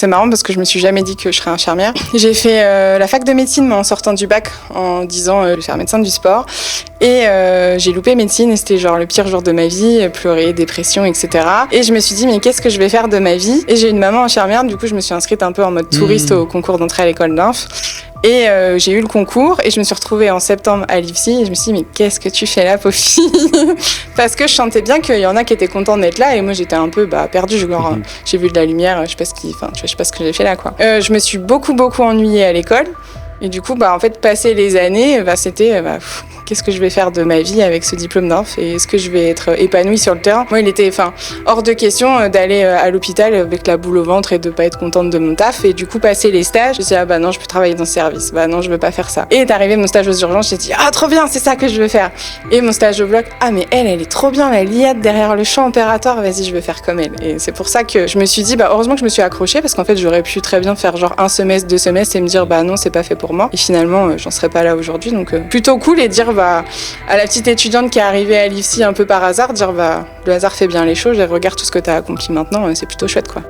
C'est marrant parce que je me suis jamais dit que je serais infirmière. J'ai fait la fac de médecine en sortant du bac en disant je vais faire médecin du sport. Et j'ai loupé médecine et c'était genre le pire jour de ma vie, pleurer, dépression, etc. Et je me suis dit mais qu'est-ce que je vais faire de ma vie ? Et j'ai une maman infirmière, du coup je me suis inscrite un peu en mode touriste au concours d'entrée à l'école d'inf. Et j'ai eu le concours et je me suis retrouvée en septembre à l'IFSI et je me suis dit mais qu'est-ce que tu fais là pauvre fille ? Parce que je sentais bien qu'il y en a qui étaient contents d'être là et moi j'étais un peu perdue, genre j'ai vu de la lumière, je sais pas ce que j'ai fait là quoi. Je me suis beaucoup ennuyée à l'école et du coup en fait passer les années c'était qu'est-ce que je vais faire de ma vie avec ce diplôme d'inf et est-ce que je vais être épanouie sur le terrain ? Moi, il était hors de question d'aller à l'hôpital avec la boule au ventre et de pas être contente de mon taf. Et du coup, passer les stages, je me suis dit, non, je peux travailler dans ce service. Non, je veux pas faire ça. Et est arrivé mon stage aux urgences, j'ai dit, trop bien, c'est ça que je veux faire. Et mon stage au bloc, mais elle est trop bien, la liade derrière le champ opératoire, vas-y, je veux faire comme elle. Et c'est pour ça que je me suis dit, heureusement que je me suis accrochée parce qu'en fait, j'aurais pu très bien faire genre 1 semestre, 2 semestres et me dire, non, c'est pas fait pour moi. Et finalement, j'en serais pas là aujourd'hui. Donc, plutôt cool et dire, à la petite étudiante qui est arrivée à l'IFSI un peu par hasard, dire le hasard fait bien les choses et regarde tout ce que t'as accompli maintenant, c'est plutôt chouette quoi.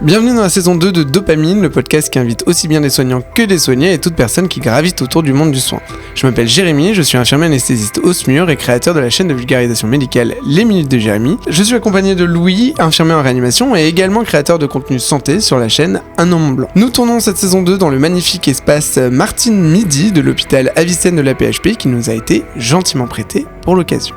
Bienvenue dans la saison 2 de Dopamine, le podcast qui invite aussi bien des soignants que des soignés et toute personne qui gravite autour du monde du soin. Je m'appelle Jérémy, je suis infirmier anesthésiste au SMUR et créateur de la chaîne de vulgarisation médicale Les Minutes de Jérémy. Je suis accompagné de Louis, infirmier en réanimation et également créateur de contenu santé sur la chaîne Un an Mont Blanc. Nous tournons cette saison 2 dans le magnifique espace Martine Midi de l'hôpital Avicenne de la PHP qui nous a été gentiment prêté pour l'occasion.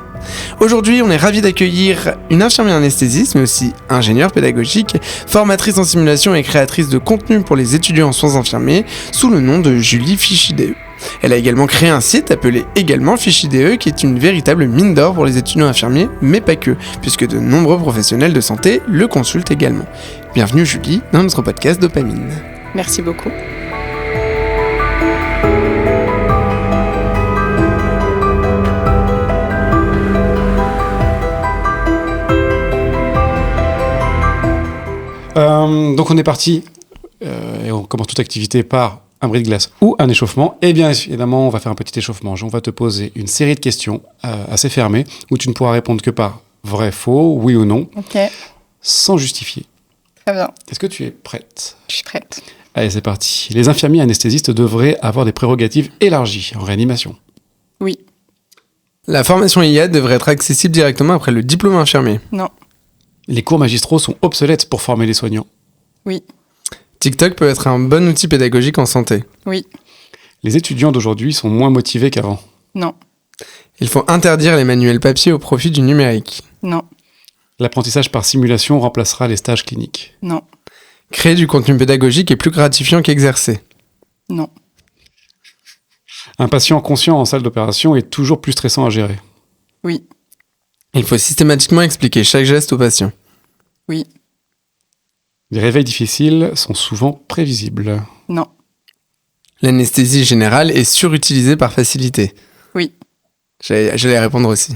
Aujourd'hui, on est ravis d'accueillir une infirmière anesthésiste, mais aussi ingénieure pédagogique, formatrice en simulation et créatrice de contenu pour les étudiants en soins infirmiers, sous le nom de Julie Fichidee. Elle a également créé un site appelé également Fichidee, qui est une véritable mine d'or pour les étudiants infirmiers, mais pas que, puisque de nombreux professionnels de santé le consultent également. Bienvenue Julie dans notre podcast Dopamine. Merci beaucoup. Donc on est parti, et on commence toute activité par un bris de glace ou un échauffement. Et bien évidemment, on va faire un petit échauffement. On va te poser une série de questions assez fermées, où tu ne pourras répondre que par vrai, faux, oui ou non, sans justifier. Très bien. Est-ce que tu es prête ? Je suis prête. Allez, c'est parti. Les infirmiers anesthésistes devraient avoir des prérogatives élargies en réanimation. Oui. La formation IAD devrait être accessible directement après le diplôme infirmier. Non. Les cours magistraux sont obsolètes pour former les soignants. Oui. TikTok peut être un bon outil pédagogique en santé. Oui. Les étudiants d'aujourd'hui sont moins motivés qu'avant. Non. Il faut interdire les manuels papier au profit du numérique. Non. L'apprentissage par simulation remplacera les stages cliniques. Non. Créer du contenu pédagogique est plus gratifiant qu'exercer. Non. Un patient conscient en salle d'opération est toujours plus stressant à gérer. Oui. Il faut systématiquement expliquer chaque geste au patient. Oui. Les réveils difficiles sont souvent prévisibles. Non. L'anesthésie générale est surutilisée par facilité. Oui. J'allais répondre aussi.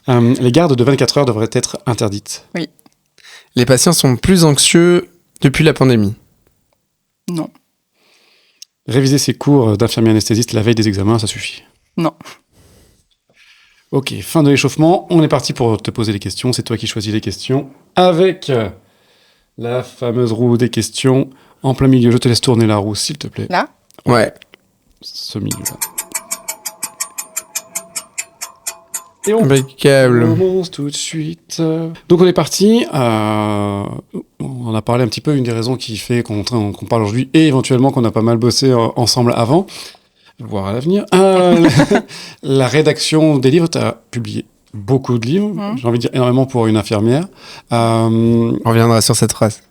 Les gardes de 24 heures devraient être interdites. Oui. Les patients sont plus anxieux depuis la pandémie. Non. Réviser ses cours d'infirmier anesthésiste la veille des examens, ça suffit. Non. Ok, fin de l'échauffement. On est parti pour te poser les questions. C'est toi qui choisis les questions. Avec la fameuse roue des questions en plein milieu. Je te laisse tourner la roue, s'il te plaît. Là ? Ouais. Ce milieu-là. Et on Impeccable. commence tout de suite. Donc on est parti. On a parlé un petit peu, une des raisons qui fait qu'on parle aujourd'hui et éventuellement qu'on a pas mal bossé ensemble avant, voire à l'avenir. La rédaction des livres, tu as publié beaucoup de livres, j'ai envie de dire énormément pour une infirmière. On reviendra sur cette phrase.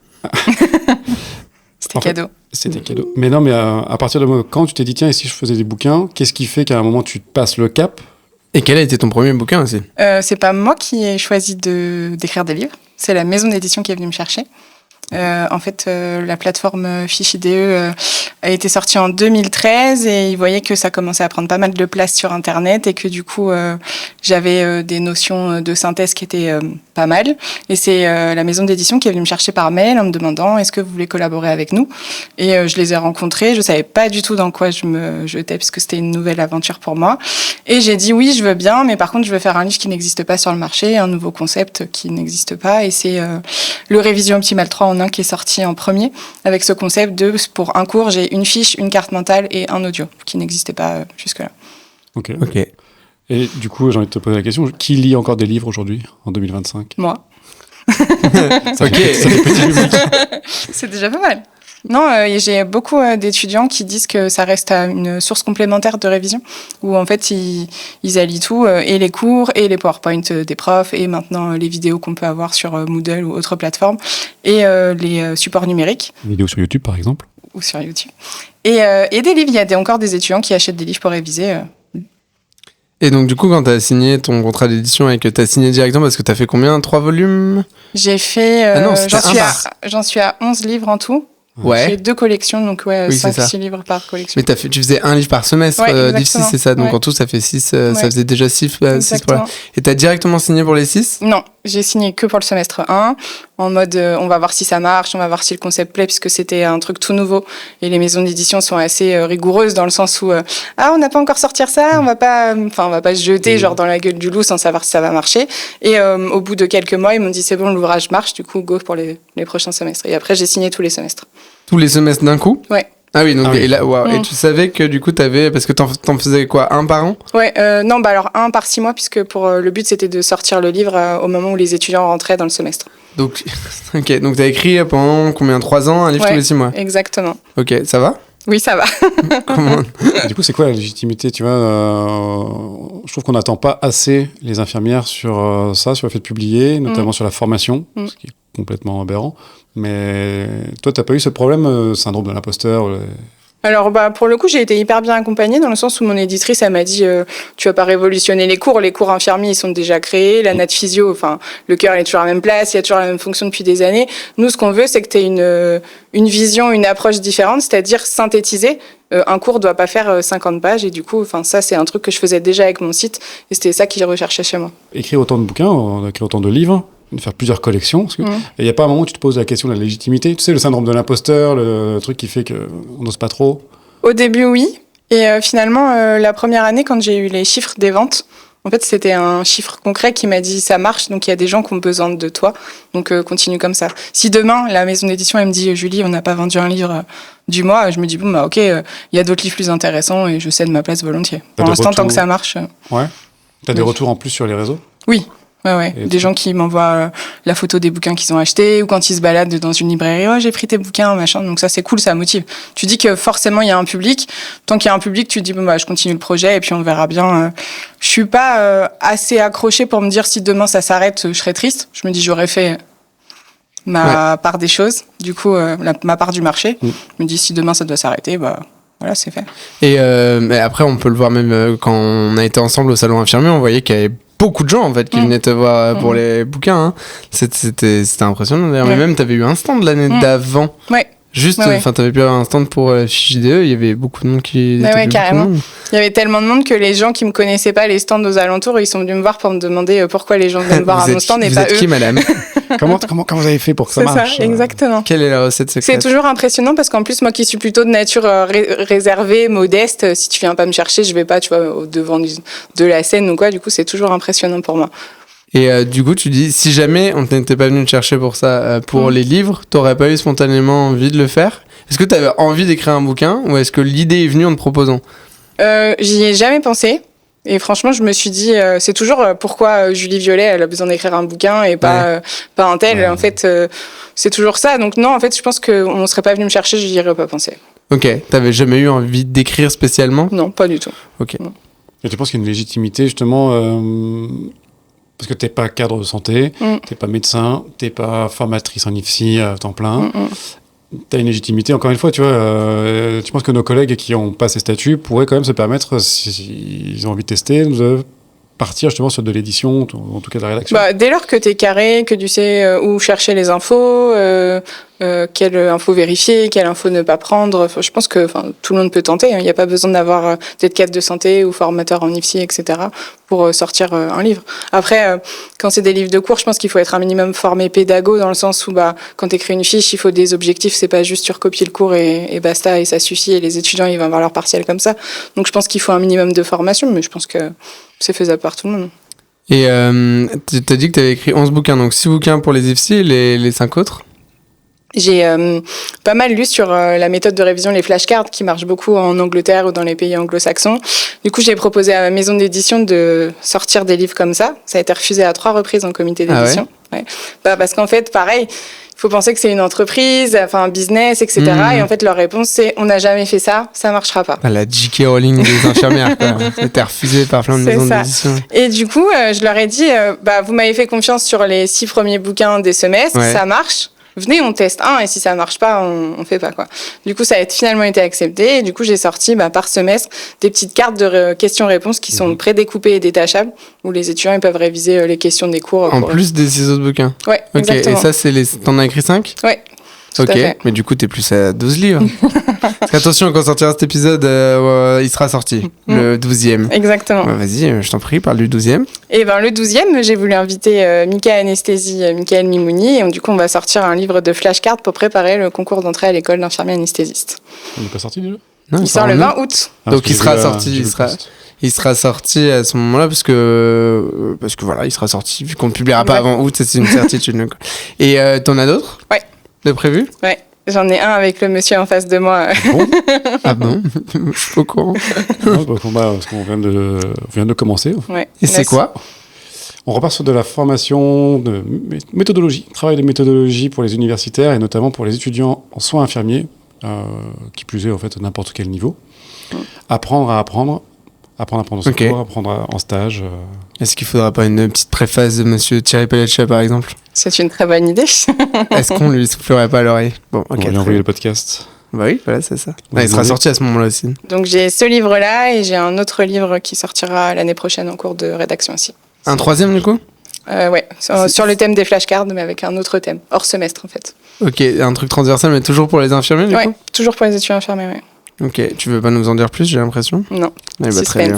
C'était cadeau. C'était cadeau. Mais non, mais à partir de quand tu t'es dit, tiens, et si je faisais des bouquins, qu'est-ce qui fait qu'à un moment tu te passes le cap ? Et quel a été ton premier bouquin aussi ? C'est pas moi qui ai choisi d'écrire des livres, c'est la maison d'édition qui est venue me chercher. En fait, la plateforme Fichidee a été sortie en 2013 et ils voyaient que ça commençait à prendre pas mal de place sur Internet et que du coup, j'avais des notions de synthèse qui étaient pas mal. Et c'est la maison d'édition qui est venue me chercher par mail en me demandant « Est-ce que vous voulez collaborer avec nous ?» Et je les ai rencontrés. Je savais pas du tout dans quoi je me jetais puisque c'était une nouvelle aventure pour moi. Et j'ai dit « Oui, je veux bien, mais par contre, je veux faire un livre qui n'existe pas sur le marché, un nouveau concept qui n'existe pas. » Et c'est le Révision Optimale 3 en a un qui est sorti en premier, avec ce concept de, pour un cours, j'ai une fiche, une carte mentale et un audio, qui n'existait pas jusque-là. Ok. Et du coup, j'ai envie de te poser la question, qui lit encore des livres aujourd'hui, en 2025 ? Moi. Ça fait petit public. C'est déjà pas mal. Non, j'ai beaucoup d'étudiants qui disent que ça reste une source complémentaire de révision, où en fait ils allient tout, et les cours, et les PowerPoint des profs, et maintenant les vidéos qu'on peut avoir sur Moodle ou autres plateformes, et les supports numériques. Une vidéo sur YouTube, par exemple ? Ou sur YouTube. Et des livres, il y a encore des étudiants qui achètent des livres pour réviser. Et donc, du coup, quand t'as signé ton contrat d'édition et que t'as signé directement, parce que t'as fait combien ? 3 volumes ? J'ai fait... Ah non, c'était j'en suis à 11 livres en tout. Ouais. J'ai 2 collections, donc Oui, 5-6 livres par collection. Mais tu faisais un livre par semestre, div 6, c'est ça. Donc Ouais. en tout, ça fait 6, ça Ouais. faisait déjà 6 pour Exactement. Et t'as directement signé pour les 6 ? Non, j'ai signé que pour le semestre 1, en mode on va voir si ça marche, on va voir si le concept plaît, puisque c'était un truc tout nouveau. Et les maisons d'édition sont assez rigoureuses dans le sens où on n'a pas encore sorti ça, on va pas se jeter genre dans la gueule du loup sans savoir si ça va marcher. Et au bout de quelques mois, ils m'ont dit c'est bon, l'ouvrage marche, du coup go pour les prochains semestres. Et après j'ai signé tous les semestres. Tous les semestres d'un coup ? Ouais. Ah oui, donc Ah oui. Et, là, wow. Et tu savais que du coup parce que t'en faisais quoi, un par an ? Ouais, non, alors 1 par 6 mois, puisque le but c'était de sortir le livre au moment où les étudiants rentraient dans le semestre. Donc, ok, donc t'as écrit pendant combien, 3 ans, un livre tous les 6 mois ? Exactement. Ok, ça va ? Oui, ça va. Comment ? Et du coup, c'est quoi la légitimité, tu vois je trouve qu'on n'attend pas assez les infirmières sur ça, sur le fait de publier, notamment sur la formation, ce qui est complètement aberrant. Mais toi, t'as pas eu ce problème, syndrome de l'imposteur Alors, pour le coup, j'ai été hyper bien accompagnée dans le sens où mon éditrice, elle m'a dit tu vas pas révolutionner les cours infirmiers, ils sont déjà créés, la nat physio, le cœur il est toujours à la même place, il y a toujours la même fonction depuis des années. Nous, ce qu'on veut, c'est que tu aies une vision, une approche différente, c'est-à-dire synthétiser. Un cours doit pas faire 50 pages, et du coup, ça, c'est un truc que je faisais déjà avec mon site, et c'était ça qu'ils recherchaient chez moi. Écrire autant de bouquins, écrire autant de livres, de faire plusieurs collections. Et il n'y a pas un moment où tu te poses la question de la légitimité. Tu sais, le syndrome de l'imposteur, le truc qui fait qu'on n'ose pas trop. Au début, oui. Et finalement, la première année, quand j'ai eu les chiffres des ventes, en fait, c'était un chiffre concret qui m'a dit ça marche, donc il y a des gens qui ont besoin de toi, donc continue comme ça. Si demain, la maison d'édition, elle me dit Julie, on n'a pas vendu un livre du mois, je me dis bon, ok, il y a d'autres livres plus intéressants et je cède ma place volontiers. Pour l'instant, tant que ça marche. Ouais. T'as des retours en plus sur les réseaux ? Oui. Ouais. Des gens qui m'envoient la photo des bouquins qu'ils ont achetés, ou quand ils se baladent dans une librairie, j'ai pris tes bouquins, machin. Donc ça, c'est cool, ça motive. Tu dis que forcément, il y a un public. Tant qu'il y a un public, tu te dis, je continue le projet et puis on verra bien. Je suis pas assez accrochée pour me dire si demain ça s'arrête, je serais triste. Je me dis, j'aurais fait ma part des choses. Du coup, ma part du marché. Je me dis, si demain ça doit s'arrêter, voilà, c'est fait. Et mais après, on peut le voir même quand on a été ensemble au salon infirmier, on voyait qu'il y avait beaucoup de gens en fait qui venaient te voir pour les bouquins. Hein. C'était impressionnant d'ailleurs. Mais même, t'avais eu un stand l'année d'avant. Ouais. Juste, t'avais pu avoir un stand pour la fiche JDE, il y avait beaucoup de monde qui... Ouais, carrément. Il y avait tellement de monde que les gens qui me connaissaient pas, les stands aux alentours, ils sont venus me voir pour me demander pourquoi les gens venaient me voir à mon stand et pas eux. Vous êtes qui, madame ? Comment vous avez fait pour que ça marche ? C'est ça, exactement. Quelle est la recette secrète ? C'est toujours impressionnant parce qu'en plus, moi qui suis plutôt de nature réservée, modeste, si tu viens pas me chercher, je vais pas, tu vois, au devant de la scène ou quoi. Du coup, c'est toujours impressionnant pour moi. Et du coup, tu dis, si jamais on n'était pas venu te chercher pour ça, pour les livres, t'aurais pas eu spontanément envie de le faire ? Est-ce que t'avais envie d'écrire un bouquin ou est-ce que l'idée est venue en te proposant ? J'y ai jamais pensé. Et franchement, je me suis dit, c'est toujours pourquoi Julie Violet, elle a besoin d'écrire un bouquin et pas un tel. Ouais. En fait, c'est toujours ça. Donc non, en fait, je pense qu'on ne serait pas venu me chercher, je n'y aurais pas pensé. Ok, t'avais jamais eu envie d'écrire spécialement ? Non, pas du tout. Ok. Non. Et tu penses qu'il y a une légitimité, justement, parce que t'es pas cadre de santé, t'es pas médecin, t'es pas formatrice en IFSI à temps plein. T'as une légitimité, encore une fois, tu vois, tu penses que nos collègues qui n'ont pas ces statuts pourraient quand même se permettre, s'ils ont envie de tester, de partir justement sur de l'édition, en tout cas de la rédaction. Dès lors que t'es carré, que tu sais où chercher les infos, quelle info vérifier, quelle info ne pas prendre, je pense que tout le monde peut tenter. Il n'y a pas besoin d'être cadre de santé ou formateur en IFSI, etc. pour sortir un livre. Après, quand c'est des livres de cours, je pense qu'il faut être un minimum formé pédago dans le sens où quand tu écris une fiche, il faut des objectifs. C'est pas juste tu recopies le cours et basta et ça suffit. Et les étudiants, ils vont avoir leur partiel comme ça. Donc je pense qu'il faut un minimum de formation, mais je pense que c'est faisable par tout le monde. Et t'as dit que t'avais écrit 11 bouquins, donc 6 bouquins pour les IFSI et les 5 autres ? J'ai pas mal lu sur la méthode de révision, les flashcards, qui marche beaucoup en Angleterre ou dans les pays anglo-saxons. Du coup, j'ai proposé à ma maison d'édition de sortir des livres comme ça. Ça a été refusé à 3 reprises en comité d'édition. Ouais. Parce qu'en fait, pareil, il faut penser que c'est une entreprise, enfin un business, etc. Et en fait, leur réponse, c'est « on n'a jamais fait ça, ça marchera pas ». La J.K. Rowling des infirmières, quoi. C'était refusé par plein de maisons d'édition. Et du coup, je leur ai dit vous m'avez fait confiance sur les 6 premiers bouquins des semestres, ça marche. Venez, on teste un, et si ça marche pas, on fait pas, quoi. Du coup, ça a finalement été accepté, et du coup, j'ai sorti, par semestre, des petites cartes de questions-réponses qui sont prédécoupées et détachables, où les étudiants, ils peuvent réviser les questions des cours. En plus des 6 autres bouquins? Ouais, exactement. Et ça, t'en as écrit 5? Ouais. Ok, mais du coup, t'es plus à 12 livres. Parce qu'attention, quand sortira cet épisode, il sera sorti, le 12e. Exactement. Vas-y, je t'en prie, parle du 12e. Et le 12e, j'ai voulu inviter Mika Anesthésie, Michael Mimouni, et du coup, on va sortir un livre de flashcards pour préparer le concours d'entrée à l'école d'infirmiers anesthésistes. Il n'est pas sorti déjà? Non, il sort le 20 août. Donc il sera sorti, il sera sorti à ce moment-là parce que voilà, il sera sorti vu qu'on ne publiera pas avant août, c'est une certitude. Et t'en as d'autres? Ouais. De prévu? Ouais. J'en ai un avec le monsieur en face de moi. Bon. Ah bon? Je suis pas au courant. Parce qu'on vient de commencer. Ouais. Et c'est quoi? On repart sur de la formation de méthodologie, travail de méthodologie pour les universitaires et notamment pour les étudiants en soins infirmiers, qui plus est en fait n'importe quel niveau. Apprendre à apprendre au secours, apprendre en stage. Est-ce qu'il faudra pas une petite préface de monsieur Thierry Pelletier par exemple? C'est une très bonne idée. Est-ce qu'on lui soufflerait pas à l'oreille? Bon, on va lui envoyer le podcast. Bah oui, voilà, c'est ça. Il sera sorti à ce moment-là aussi. Donc j'ai ce livre-là et j'ai un autre livre qui sortira l'année prochaine en cours de rédaction aussi. Un 3e du coup? Ouais, sur le thème des flashcards, mais avec un autre thème, hors semestre en fait. Ok, un truc transversal, mais toujours pour les infirmiers du coup? Ouais, toujours pour les étudiants infirmiers, ouais. Ok, tu veux pas nous en dire plus, j'ai l'impression? Non. Très bien.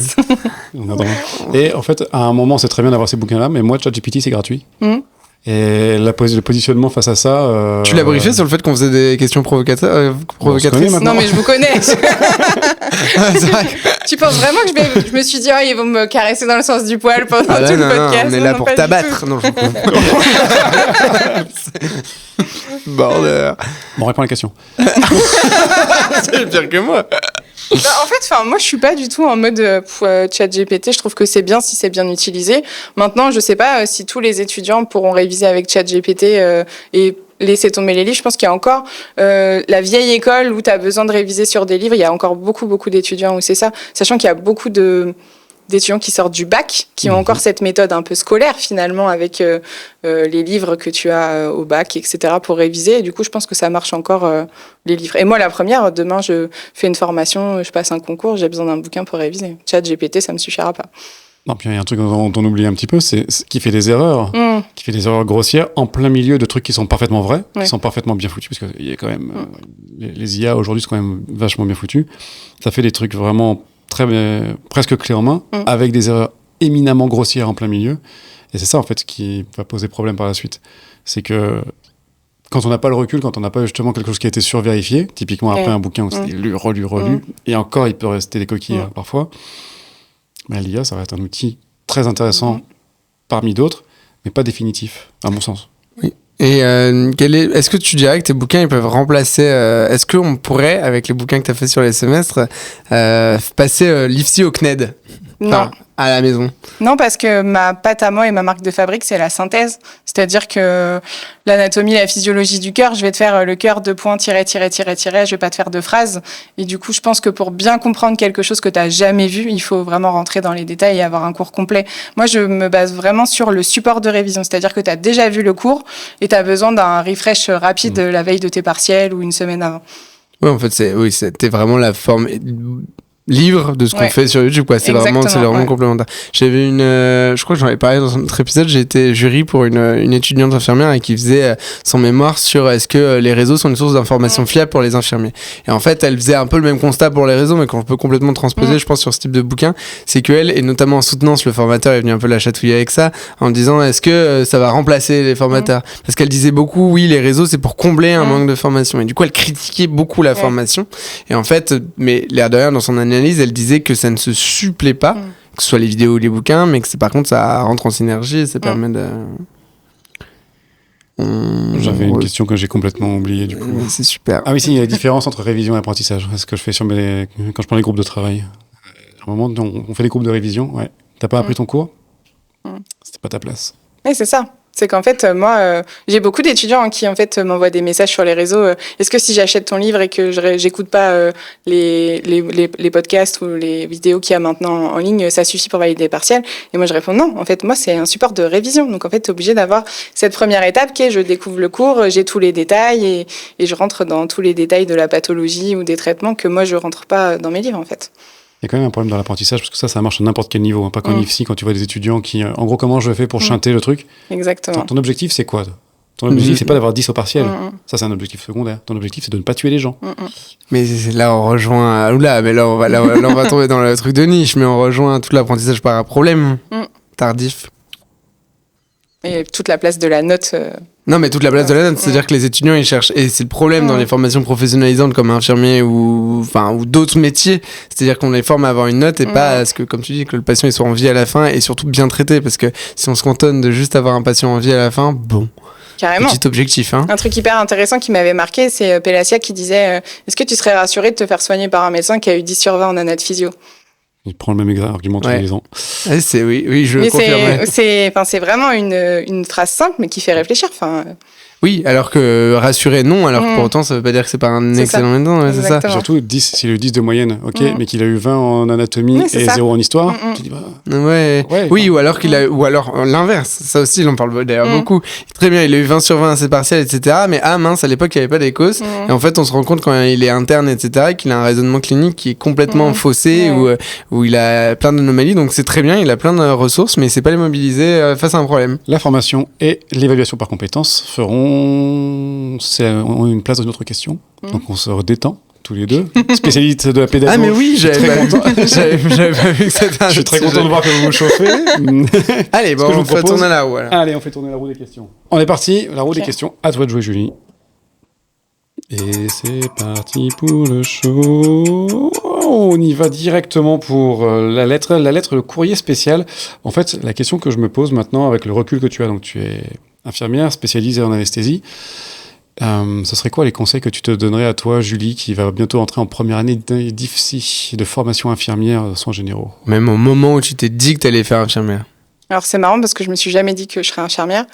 Et en fait, à un moment, c'est très bien d'avoir ces bouquins-là, mais moi, ChatGPT, c'est gratuit. Et le positionnement face à ça... Tu l'as briefé sur le fait qu'on faisait des questions provocatrices? Non, mais je vous connais. Tu penses vraiment que je me suis dit, ils vont me caresser dans le sens du poil pendant tout le podcast? On est là pour t'abattre. Non, je Bordel. Bon, réponds à la question. C'est pire que moi. En fait, moi, je suis pas du tout en mode ChatGPT. Je trouve que c'est bien si c'est bien utilisé. Maintenant, je sais pas si tous les étudiants pourront réviser avec ChatGPT et laisser tomber les livres. Je pense qu'il y a encore la vieille école où tu as besoin de réviser sur des livres. Il y a encore beaucoup d'étudiants où c'est ça. Sachant qu'il y a beaucoup d'étudiants qui sortent du bac, qui ont encore cette méthode un peu scolaire finalement avec les livres que tu as au bac, etc. pour réviser. Et du coup, je pense que ça marche encore, les livres. Et moi, la première, demain, je fais une formation, je passe un concours, j'ai besoin d'un bouquin pour réviser. ChatGPT, ça me suffira pas. Non, puis il y a un truc dont on oublie un petit peu, c'est qui fait des erreurs, qui fait des erreurs grossières en plein milieu de trucs qui sont parfaitement vrais, qui sont parfaitement bien foutus, parce qu'il y a quand même les IA aujourd'hui sont quand même vachement bien foutus. Ça fait des trucs vraiment presque clés en main, avec des erreurs éminemment grossières en plein milieu. Et c'est ça, en fait, qui va poser problème par la suite. C'est que quand on n'a pas le recul, quand on n'a pas justement quelque chose qui a été survérifié, typiquement après un bouquin où c'est lu, relu, et encore, il peut rester des coquilles parfois, mais l'IA, ça va être un outil très intéressant parmi d'autres, mais pas définitif, à mon sens. Oui. Et est-ce que tu dirais que tes bouquins ils peuvent remplacer est-ce qu'on pourrait, avec les bouquins que tu as fait sur les semestres, passer l'IFSI au CNED? Non. À la maison? Non, parce que ma pâte à moi et ma marque de fabrique, c'est la synthèse. C'est-à-dire que l'anatomie, la physiologie du cœur, je vais te faire le cœur de point, tiret, je vais pas te faire de phrases. Et du coup, je pense que pour bien comprendre quelque chose que tu n'as jamais vu, il faut vraiment rentrer dans les détails et avoir un cours complet. Moi, je me base vraiment sur le support de révision. C'est-à-dire que tu as déjà vu le cours et tu as besoin d'un refresh rapide la veille de tes partiels ou une semaine avant. Oui, en fait, c'était vraiment la forme livre de ce qu'on fait sur YouTube, quoi. C'est vraiment complémentaire. J'avais je crois que j'en avais parlé dans un autre épisode, j'ai été jury pour une étudiante infirmière et qui faisait son mémoire sur est-ce que les réseaux sont une source d'information fiable pour les infirmiers. Et en fait, elle faisait un peu le même constat pour les réseaux, mais qu'on peut complètement transposer, je pense, sur ce type de bouquin, c'est qu'elle, et notamment en soutenance, le formateur est venu un peu la chatouiller avec ça, en disant est-ce que ça va remplacer les formateurs? Parce qu'elle disait beaucoup, oui, les réseaux, c'est pour combler un manque de formation. Et du coup, elle critiquait beaucoup la formation. Et en fait, mais l'air de rien, dans son analyse, elle disait que ça ne se supplée pas, que ce soit les vidéos ou les bouquins, mais que par contre ça rentre en synergie et ça permet de... J'avais une question que j'ai complètement oubliée du coup. C'est super. Ah oui, si, il y a la différence entre révision et apprentissage. C'est ce que je fais quand je prends les groupes de travail. À un moment, on fait des groupes de révision. Ouais. T'as pas appris ton cours ? C'était pas ta place. Oui, c'est ça. C'est qu'en fait, moi, j'ai beaucoup d'étudiants qui en fait m'envoient des messages sur les réseaux. Est-ce que si j'achète ton livre et que j'écoute pas les podcasts ou les vidéos qu'il y a maintenant en ligne, ça suffit pour valider les partiels? Et moi, je réponds non. En fait, moi, c'est un support de révision. Donc, en fait, t'es obligé d'avoir cette première étape qui est je découvre le cours, j'ai tous les détails et je rentre dans tous les détails de la pathologie ou des traitements que moi, je rentre pas dans mes livres, en fait. Il y a quand même un problème dans l'apprentissage, parce que ça marche à n'importe quel niveau. Hein. Pas qu'en IFSI, quand tu vois des étudiants qui... en gros, comment je fais pour chanter le truc ? Exactement. Ton objectif, c'est quoi ? Ton objectif, c'est pas d'avoir 10 au partiel. Ça, c'est un objectif secondaire. Ton objectif, c'est de ne pas tuer les gens. Mais là, on rejoint... Oula, mais là, on va tomber dans le truc de niche, mais on rejoint tout l'apprentissage par un problème tardif. Et toute la place de la note... Non, mais toute la place de la note, c'est-à-dire que les étudiants, ils cherchent, et c'est le problème dans les formations professionnalisantes comme infirmier ou d'autres métiers, c'est-à-dire qu'on les forme à avoir une note et pas à ce que, comme tu dis, que le patient il soit en vie à la fin et surtout bien traité, parce que si on se cantonne de juste avoir un patient en vie à la fin, bon. Carrément. Petit objectif, hein. Un truc hyper intéressant qui m'avait marqué, c'est Pélatia qui disait est-ce que tu serais rassuré de te faire soigner par un médecin qui a eu 10 sur 20 en anat physio? Il prend le même argument tous les ans. Oui, je confirme. C'est vraiment une phrase simple, mais qui fait réfléchir. Oui, alors que rassurer, non, alors que pour autant, ça veut pas dire que c'est pas un excellent médecin, c'est ça. Surtout, 10, c'est le 10 de moyenne, ok, mais qu'il a eu 20 en anatomie et 0 en histoire, tu dis, oui, ou alors l'inverse, ça aussi, il en parle d'ailleurs beaucoup. Très bien, il a eu 20 sur 20 à ses partiels, etc., mais mince, à l'époque, il n'y avait pas d'écos, et en fait, on se rend compte quand il est interne, etc., qu'il a un raisonnement clinique qui est complètement faussé, où il a plein d'anomalies, donc c'est très bien, il a plein de ressources, mais il sait pas les mobiliser face à un problème. La formation et l'évaluation par compétences ont une place dans une autre question. Donc on se redétend tous les deux. Spécialiste de la pédagogie. Ah mais oui, j'avais pas vu que c'était un... Je suis très content de voir que vous vous chauffez. Allez, bon, on fait tourner la roue. Alors. Allez, on fait tourner la roue des questions. On est parti, la roue des questions. À toi de jouer, Julie. Et c'est parti pour le show. On y va directement pour la lettre, le courrier spécial. En fait, la question que je me pose maintenant avec le recul que tu as, donc tu es infirmière spécialisée en anesthésie, ce serait quoi les conseils que tu te donnerais à toi, Julie, qui va bientôt entrer en première année d'IFSI, de formation infirmière soins généraux? Même au moment où tu t'es dit que tu allais faire infirmière. Alors c'est marrant parce que je me suis jamais dit que je serais infirmière.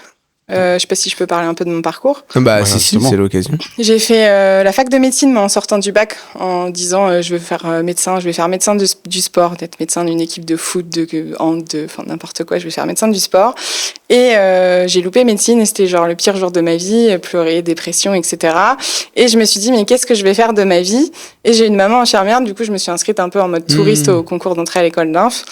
Je sais pas si je peux parler un peu de mon parcours. Voilà, si, c'est l'occasion. J'ai fait la fac de médecine en sortant du bac en disant je vais faire médecin, je vais faire médecin du sport, d'être médecin d'une équipe de foot, enfin n'importe quoi, je vais faire médecin du sport. Et j'ai loupé médecine et c'était genre le pire jour de ma vie, pleurer, dépression, etc. Et je me suis dit mais qu'est-ce que je vais faire de ma vie? Et j'ai une maman infirmière, du coup je me suis inscrite un peu en mode touriste au concours d'entrée à l'école d'inf.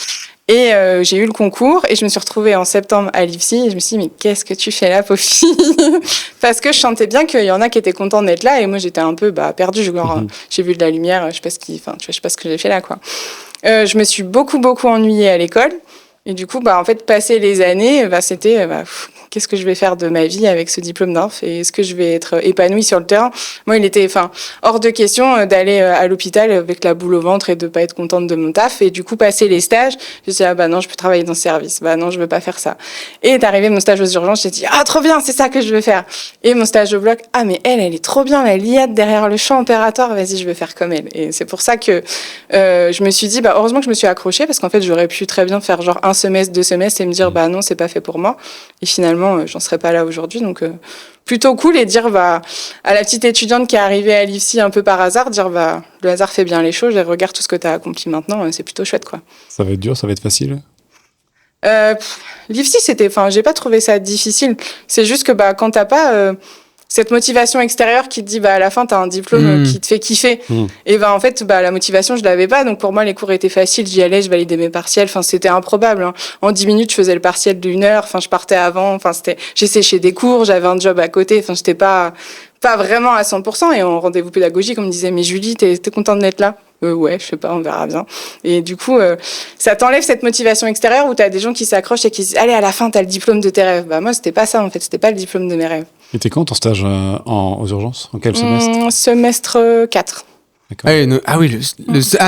Et j'ai eu le concours et je me suis retrouvée en septembre à l'IFSI et je me suis dit mais qu'est-ce que tu fais là, pauvre fille? Parce que je sentais bien qu'il y en a qui étaient contents d'être là et moi j'étais un peu perdue, genre j'ai vu de la lumière, je sais pas ce que j'ai fait là quoi. Je me suis beaucoup ennuyée à l'école et du coup en fait passer les années c'était qu'est-ce que je vais faire de ma vie avec ce diplôme d'inf et est-ce que je vais être épanouie sur le terrain? Moi, il était hors de question d'aller à l'hôpital avec la boule au ventre et de pas être contente de mon taf. Et du coup, passer les stages, je me suis dit, non, je peux travailler dans ce service. Non, je veux pas faire ça. Et est arrivé mon stage aux urgences, j'ai dit, trop bien, c'est ça que je veux faire. Et mon stage au bloc, mais elle est trop bien, la liade derrière le champ opératoire, vas-y, je veux faire comme elle. Et c'est pour ça que je me suis dit, heureusement que je me suis accrochée parce qu'en fait, j'aurais pu très bien faire genre 1 semestre, 2 semestres et me dire, non, c'est pas fait pour moi. Et finalement, j'en serais pas là aujourd'hui, donc plutôt cool et dire à la petite étudiante qui est arrivée à l'IFSI un peu par hasard, dire le hasard fait bien les choses et regarde tout ce que tu as accompli maintenant, c'est plutôt chouette quoi. Ça va être dur, ça va être facile? L'IFSI j'ai pas trouvé ça difficile, c'est juste que quand t'as pas cette motivation extérieure qui te dit à la fin t'as un diplôme qui te fait kiffer et en fait la motivation je l'avais pas, donc pour moi les cours étaient faciles, j'y allais, je validais mes partiels, c'était improbable en 10 minutes je faisais le partiel d'1 heure, je partais avant, j'ai séché des cours, j'avais un job à côté, j'étais pas vraiment à 100%. Et en rendez-vous pédagogique on me disait mais Julie t'es contente d'être là? Ouais, je sais pas, on verra bien. Et du coup, ça t'enlève cette motivation extérieure où t'as des gens qui s'accrochent et qui disent allez, à la fin, t'as le diplôme de tes rêves. Moi, c'était pas ça, en fait. C'était pas le diplôme de mes rêves. Et t'es quand ton stage aux urgences? En quel semestre? Semestre 4.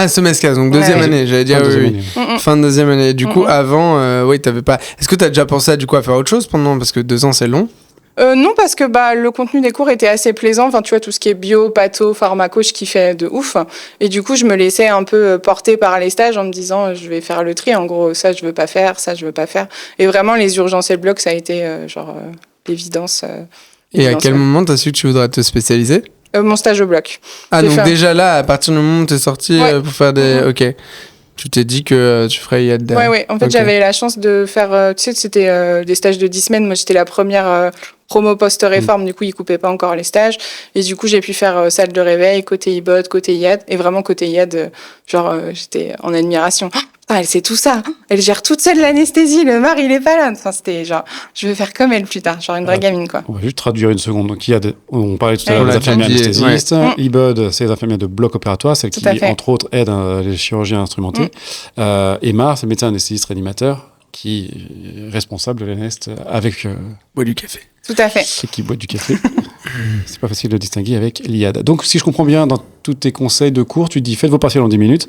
Semestre 4, donc deuxième année, j'allais dire fin de deuxième année. Du coup, avant, t'avais pas... Est-ce que t'as déjà pensé à faire autre chose pendant... Parce que 2 ans, c'est long. Non, parce que le contenu des cours était assez plaisant. Enfin, tu vois, tout ce qui est bio, patho, pharmaco, je kiffais de ouf. Et du coup, je me laissais un peu porter par les stages en me disant, je vais faire le tri. En gros, ça, je veux pas faire, ça, je veux pas faire. Et vraiment, les urgences et le bloc, ça a été l'évidence. Et à quel moment t'as su que tu voudrais te spécialiser? Mon stage au bloc. Ah, donc déjà là, à partir du moment où t'es sorti pour faire des... Ok. Tu t'es dit que tu ferais IAD derrière. Ouais. En fait, j'avais la chance de faire... tu sais, c'était des stages de 10 semaines. Moi, j'étais la première promo post-réforme. Du coup, ils coupaient pas encore les stages. Et du coup, j'ai pu faire salle de réveil, côté IBOD, côté IAD. Et vraiment, côté IAD, j'étais en admiration. Elle sait tout ça. Elle gère toute seule l'anesthésie. Le mari, il est pas là. Enfin, c'était je veux faire comme elle plus tard. Une vraie gamine, quoi. On va juste traduire une seconde. Donc, on parlait tout à l'heure des infirmières anesthésistes. IBOD, c'est les infirmières de bloc opératoire, celles qui, entre autres, aident les chirurgiens instrumentés. Et MAR, c'est le médecin anesthésiste réanimateur qui est responsable de l'anest avec... boit du café. Tout à fait. Et qui boit du café. C'est pas facile de distinguer avec l'IAD. Donc, si je comprends bien, dans tous tes conseils de cours, tu dis faites vos partiels en 10 minutes.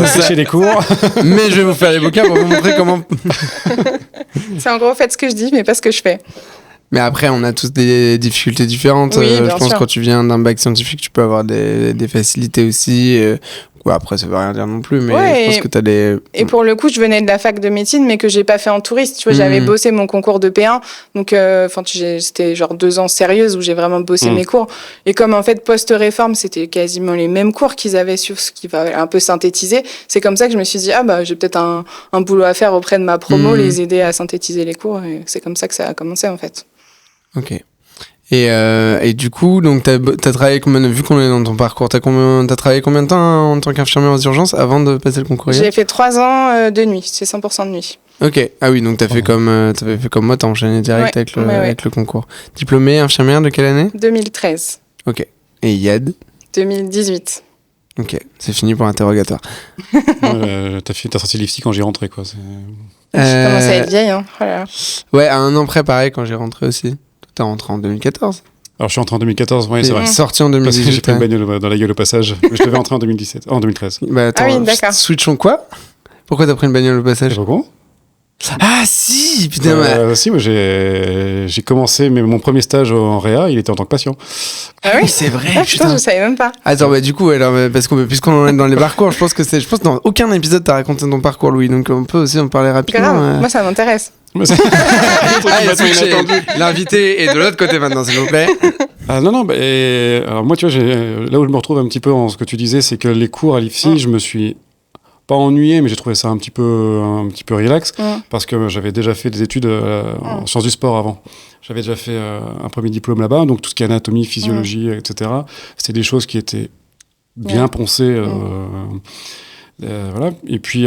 Séchez les cours. Mais je vais vous faire les bouquins pour vous montrer comment. C'est en gros, faites ce que je dis, mais pas ce que je fais. Mais après, on a tous des difficultés différentes. Oui, je pense sûr. quand tu viens d'un bac scientifique, tu peux avoir des facilités aussi. Après, ça veut rien dire non plus, mais je pense que tu as des... Et pour le coup, je venais de la fac de médecine, mais que j'ai pas fait en touriste. Tu vois, j'avais bossé mon concours de P1. Donc, c'était 2 ans sérieuse où j'ai vraiment bossé mes cours. Et comme, en fait, post-réforme, c'était quasiment les mêmes cours qu'ils avaient sur ce qui va un peu synthétiser. C'est comme ça que je me suis dit, j'ai peut-être un boulot à faire auprès de ma promo, les aider à synthétiser les cours. Et c'est comme ça que ça a commencé, en fait. Ok. Et du coup, donc t'as travaillé vu qu'on est dans ton parcours, t'as travaillé combien de temps en tant qu'infirmière aux urgences avant de passer le concours? J'ai fait 3 ans de nuit, c'est 100% de nuit. Ok, ah oui, donc t'avais fait comme moi, t'as enchaîné direct avec le concours. Diplômée infirmière de quelle année? 2013. Ok. Et IAD? 2018. Ok, c'est fini pour l'interrogatoire. T'as sorti l'IFSI quand j'y rentrais, quoi. Je commence à être vieille, hein. Oh là là. Ouais, à 1 an près, pareil, quand j'ai rentré aussi. T'es rentré en 2014? Alors, je suis rentré en 2014, oui, c'est vrai. Sorti en 2018. Parce que j'ai pris une bagnole dans la gueule au passage. Mais je devais rentrer en 2013. Attends, oui, d'accord. Switchons quoi? Pourquoi t'as pris une bagnole au passage? C'est pas con? Ah si, putain. Si, moi j'ai commencé mon premier stage en réa, il était en tant que patient. Ah oui, c'est vrai. Putain, je savais même pas. Attends, du coup, parce que puisqu'on en est dans les parcours, je pense que dans aucun épisode t'as raconté ton parcours, Louis, donc on peut aussi en parler rapidement. Moi ça m'intéresse. L'invité est de l'autre côté maintenant, s'il vous plaît. Non, alors moi, tu vois, là où je me retrouve un petit peu en ce que tu disais, c'est que les cours à l'IFSI, je me suis pas ennuyé, mais j'ai trouvé ça un petit peu relax, parce que j'avais déjà fait des études en sciences du sport avant. J'avais déjà fait un premier diplôme là-bas, donc tout ce qui est anatomie, physiologie, etc. C'était des choses qui étaient bien poncées. Voilà. Et puis,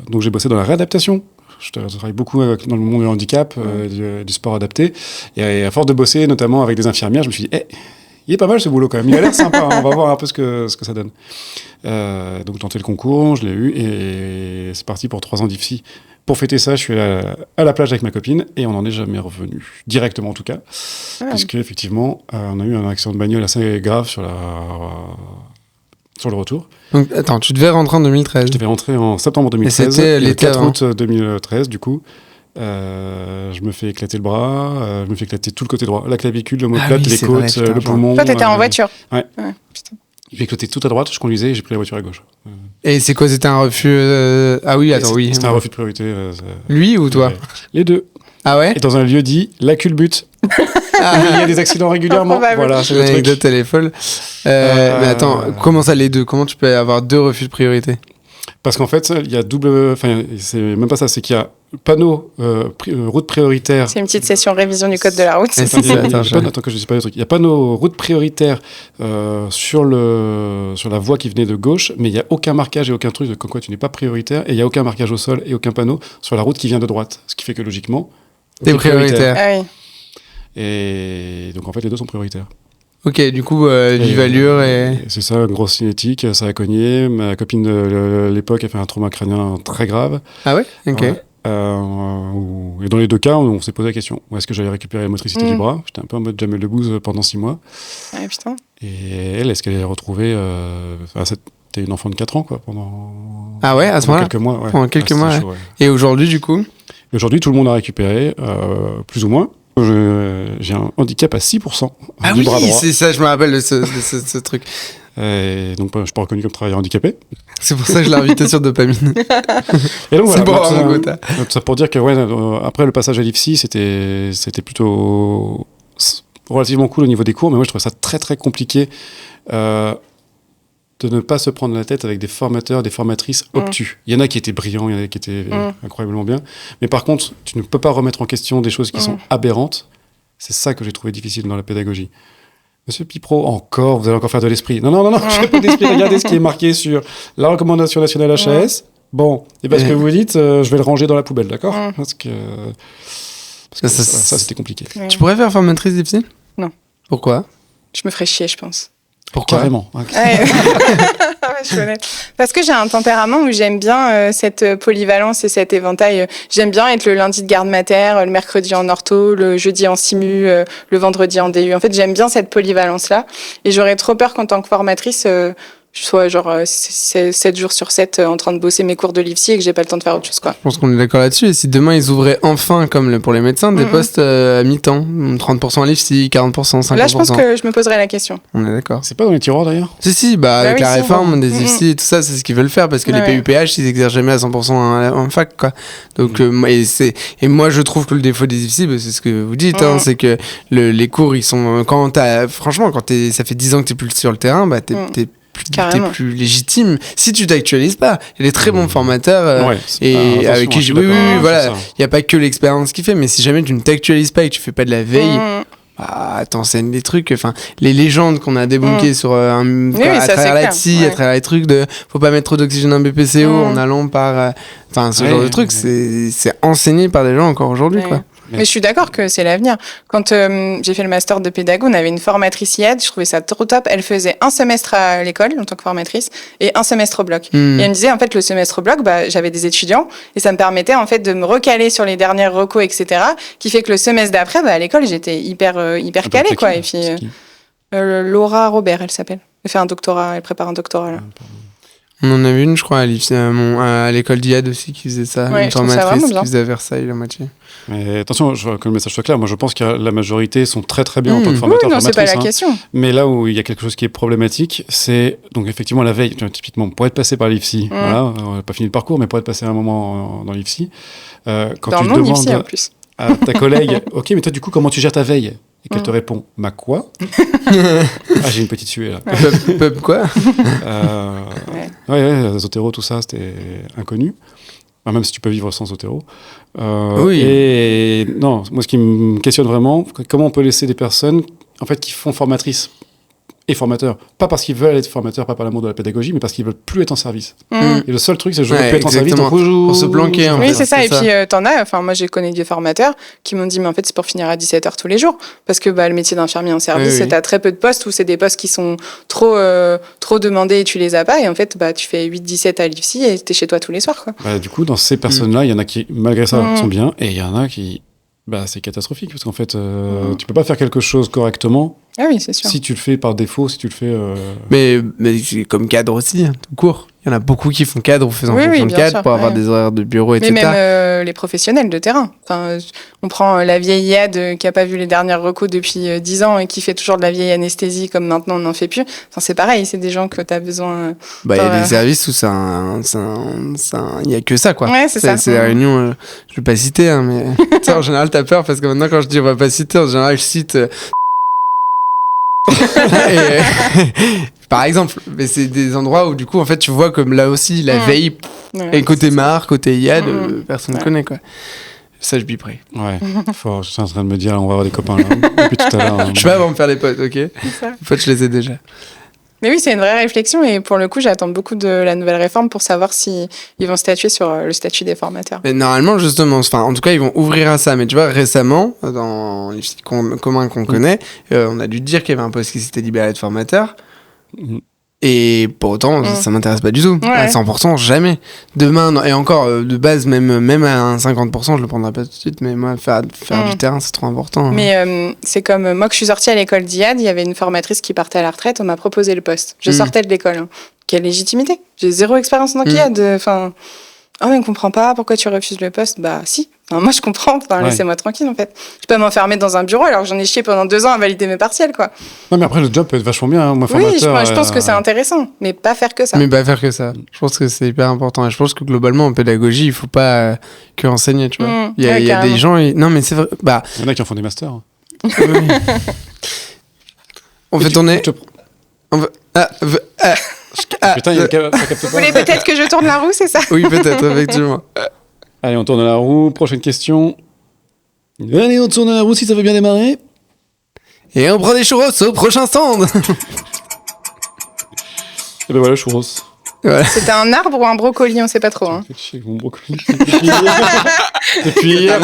donc j'ai bossé dans la réadaptation. Je travaille beaucoup dans le monde du handicap, du sport adapté. Et à force de bosser, notamment avec des infirmières, je me suis dit, il est pas mal ce boulot quand même. Il a l'air sympa, on va voir un peu ce que ça donne. Donc j'ai tenté le concours, je l'ai eu, et c'est parti pour 3 ans d'IFSI. Pour fêter ça, je suis à la plage avec ma copine, et on n'en est jamais revenu. Directement en tout cas. Puisque effectivement, on a eu un accident de bagnole assez grave sur le retour. Donc, attends, tu devais rentrer en 2013. Je devais rentrer en septembre 2013. Et c'était le 4 août 2013, du coup. Je me fais éclater le bras, je me fais éclater tout le côté droit. La clavicule, l'omoplate, les côtes, le poumon. Toi, t'étais en voiture. Ouais. Putain. J'ai éclaté tout à droite, je conduisais et j'ai pris la voiture à gauche. Et c'est quoi, c'était un refus Ah oui, attends, oui. C'était un refus de priorité. Lui ou toi? Les deux. Ah ouais? Et dans un lieu dit, la culbute. Il y a des accidents régulièrement. Voilà, c'est le truc. L'anecdote, elle est folle. Mais attends, comment ça les deux? Comment tu peux avoir 2 refus de priorité? Parce qu'en fait, il y a double... Enfin, c'est même pas ça, c'est qu'il y a panneau route prioritaire. C'est une petite session révision du code de la route. Attends que je ne dis pas le truc. Il y a panneau route prioritaire sur la voie qui venait de gauche, mais il n'y a aucun marquage et aucun truc de comme quoi tu n'es pas prioritaire, et il n'y a aucun marquage au sol et aucun panneau sur la route qui vient de droite. Ce qui fait que logiquement... T'es prioritaire. Ah oui. Et donc en fait, les deux sont prioritaires. Ok, du coup, vive allure et... C'est ça, une grosse cinétique, ça a cogné. Ma copine de l'époque a fait un trauma crânien très grave. Ah ouais? Ok. Ouais. Et dans les deux cas, on s'est posé la question. Où est-ce que j'allais récupérer la motricité du bras? J'étais un peu en mode Jamel Debbouze pendant 6 mois. Ouais, putain. Et elle, est-ce qu'elle allait retrouver... c'était une enfant de 4 ans, quoi, pendant... Ah ouais, à ce moment-là? Quelques mois, ouais. Pendant quelques mois, chaud, ouais. Et aujourd'hui, du coup? Et aujourd'hui, tout le monde a récupéré, plus ou moins. J'ai un handicap à 6% Ah du oui, bras droit. c'est ça, je me rappelle de ce truc. Et donc, je suis pas reconnu comme travailleur handicapé. C'est pour ça que je l'ai invité sur Dopamine. Et donc, C'est voilà, pour donc, avoir mon quota. tout ça pour dire que après le passage à l'IFSI, c'était plutôt relativement cool au niveau des cours, mais moi je trouvais ça très très compliqué de ne pas se prendre la tête avec des formateurs, des formatrices obtus. Il y en a qui étaient brillants, il y en a qui étaient incroyablement bien, mais par contre, tu ne peux pas remettre en question des choses qui sont aberrantes. C'est ça que j'ai trouvé difficile dans la pédagogie. Monsieur Pipro, vous allez encore faire de l'esprit. Non, je fais pas d'esprit. Regardez ce qui est marqué sur la recommandation nationale HAS. Bon, et parce que vous dites, je vais le ranger dans la poubelle, d'accord ? Parce que ça, c'était compliqué. Tu pourrais faire formatrice d'IFSI ? Non. Pourquoi ? Je me ferais chier, je pense. Pourquoi ? Carrément. Ouais. Je suis honnête. Parce que j'ai un tempérament où j'aime bien cette polyvalence et cet éventail. J'aime bien être le lundi de garde mater, le mercredi en ortho, le jeudi en simu, le vendredi en DU. En fait, j'aime bien cette polyvalence-là. Et j'aurais trop peur qu'en tant que formatrice, je sois genre 7 jours sur 7 en train de bosser mes cours de l'IFSI et que j'ai pas le temps de faire autre chose, quoi. Je pense qu'on est d'accord là-dessus. Et si demain ils ouvraient enfin, comme pour les médecins, des postes à mi-temps, 30% à l'IFSI, 40%, 50%. Là, je pense que je me poserais la question. On est d'accord. C'est pas dans les tiroirs d'ailleurs ? Si, avec oui, la si, réforme des IFSI et tout ça, c'est ce qu'ils veulent faire parce que les PUPH, ils exercent jamais à 100% en fac, quoi. Donc, et moi, je trouve que le défaut des IFSI, c'est ce que vous dites, c'est que les cours, ils sont, franchement, ça fait 10 ans que t'es plus sur le terrain, t'es plus légitime si tu t'actualises pas. Il y a des très bons formateurs et avec qui il y a pas que l'expérience qui fait, mais si jamais tu ne t'actualises pas et que tu fais pas de la veille, t'enseignes des trucs, enfin les légendes qu'on a débunkées sur à travers la TSI, à travers les trucs de faut pas mettre trop d'oxygène en BPCO en allant par ce genre de trucs, c'est enseigné par des gens encore aujourd'hui, quoi. Mais je suis d'accord que c'est l'avenir. Quand j'ai fait le master de pédago, on avait une formatrice IED, je trouvais ça trop top. Elle faisait un semestre à l'école en tant que formatrice et un semestre au bloc. Et elle me disait, en fait, le semestre au bloc, j'avais des étudiants et ça me permettait en fait de me recaler sur les dernières recos, etc. Qui fait que le semestre d'après, à l'école, j'étais hyper calée, quoi. Et puis Laura Robert, elle s'appelle. Elle fait un doctorat, elle prépare un doctorat là. On en avait une, je crois, à l'école d'IAD aussi qui faisait ça, une formatrice qui faisait à Versailles la moitié. Mais attention, que le message soit clair, moi je pense que la majorité sont très très bien en tant que formateurs, formatrices. C'est pas la question. Mais là où il y a quelque chose qui est problématique, c'est donc effectivement la veille, typiquement, pour être passé par l'IFSI, voilà, on n'a pas fini le parcours, mais pour être passé un moment dans l'IFSI, quand tu demandes IFSI, en plus. À ta collègue, ok, mais toi du coup, comment tu gères ta veille ? Et qu'elle te répond, quoi ? J'ai une petite suée là. Pub quoi ? Zotero, tout ça, c'était inconnu. Enfin, même si tu peux vivre sans Zotero. Oui. Et non, moi ce qui me questionne vraiment, comment on peut laisser des personnes en fait, qui font formatrice et formateurs, pas parce qu'ils veulent être formateurs, pas par l'amour de la pédagogie, mais parce qu'ils veulent plus être en service. Et le seul truc, c'est que je veux plus être en service, donc pour se planquer. Oui, c'est ça. Et puis t'en as. Moi, j'ai connu des formateurs qui m'ont dit, mais en fait, c'est pour finir à 17h tous les jours, parce que le métier d'infirmier en service, t'as très peu de postes où c'est des postes qui sont trop demandés et tu les as pas. Et en fait, tu fais 8-17 à l'IFSI et t'es chez toi tous les soirs, quoi. Du coup, dans ces personnes-là, il y en a qui, malgré ça, sont bien, et il y en a qui, c'est catastrophique, parce qu'en fait, tu peux pas faire quelque chose correctement. Ah oui, c'est sûr. Si tu le fais par défaut, si tu le fais... Mais comme cadre aussi, tout court. Il y en a beaucoup qui font cadre ou faisant fonction de cadre pour avoir des horaires de bureau, etc. Mais même les professionnels de terrain. Enfin, on prend la vieille IAD qui n'a pas vu les dernières recos depuis 10 ans et qui fait toujours de la vieille anesthésie comme maintenant on n'en fait plus. Enfin, c'est pareil, c'est des gens que tu as besoin... Il y a des services où il n'y a que ça, quoi. Ouais, c'est ça. C'est la réunion, je ne vais pas citer, mais en général, tu as peur parce que maintenant, quand je dis on va pas citer, en général, je cite... par exemple, mais c'est des endroits où du coup en fait tu vois comme là aussi la veille et côté Mar, côté IAD, personne ne connaît, quoi. Ça je biperai. Ouais, je suis en train de me dire on va avoir des copains là depuis tout à l'heure. Je vais avant me faire des potes, ok. Les potes je les ai déjà. Mais oui, c'est une vraie réflexion et pour le coup, j'attends beaucoup de la nouvelle réforme pour savoir si ils vont statuer sur le statut des formateurs. Mais normalement, justement, en tout cas, ils vont ouvrir à ça. Mais tu vois, récemment, dans les sites communs qu'on connaît, on a dû dire qu'il y avait un poste qui s'était libéré de formateur. Et pour autant, ça m'intéresse pas du tout. À 100%, jamais. Demain, et encore, de base, même à un 50%, je le prendrai pas tout de suite, mais moi, faire du terrain, c'est trop important. Mais c'est comme moi que je suis sortie à l'école d'IAD, il y avait une formatrice qui partait à la retraite, on m'a proposé le poste. Je sortais de l'école. Quelle légitimité ? J'ai zéro expérience en tant qu'IAD. « Oh, mais on comprend pas, pourquoi tu refuses le poste ?» Bah si, enfin, moi je comprends, enfin, laissez-moi tranquille en fait. Je peux pas m'enfermer dans un bureau alors que j'en ai chié pendant 2 ans à valider mes partiels, quoi. Non, mais après, le job peut être vachement bien, hein. Moi, Oui, formateur, je pense que c'est intéressant, mais pas faire que ça. Mais pas faire que ça. Je pense que c'est hyper important. Et je pense que globalement, en pédagogie, il faut pas que enseigner, tu vois. Il y a des gens... Non, mais c'est vrai... Bah... Il y en a qui en font des masters. Oui. On fait tourner... Putain, ça capte Vous voulez peut-être que je tourne la roue, c'est ça? Oui, peut-être, effectivement. Allez, on tourne la roue. Prochaine question. Allez, on tourne la roue si ça veut bien démarrer. Et on prend des churros au prochain stand. Et ben voilà, churros. Voilà. C'était un arbre ou un brocoli, on sait pas trop. Hein. Mon brocoli. Depuis hier,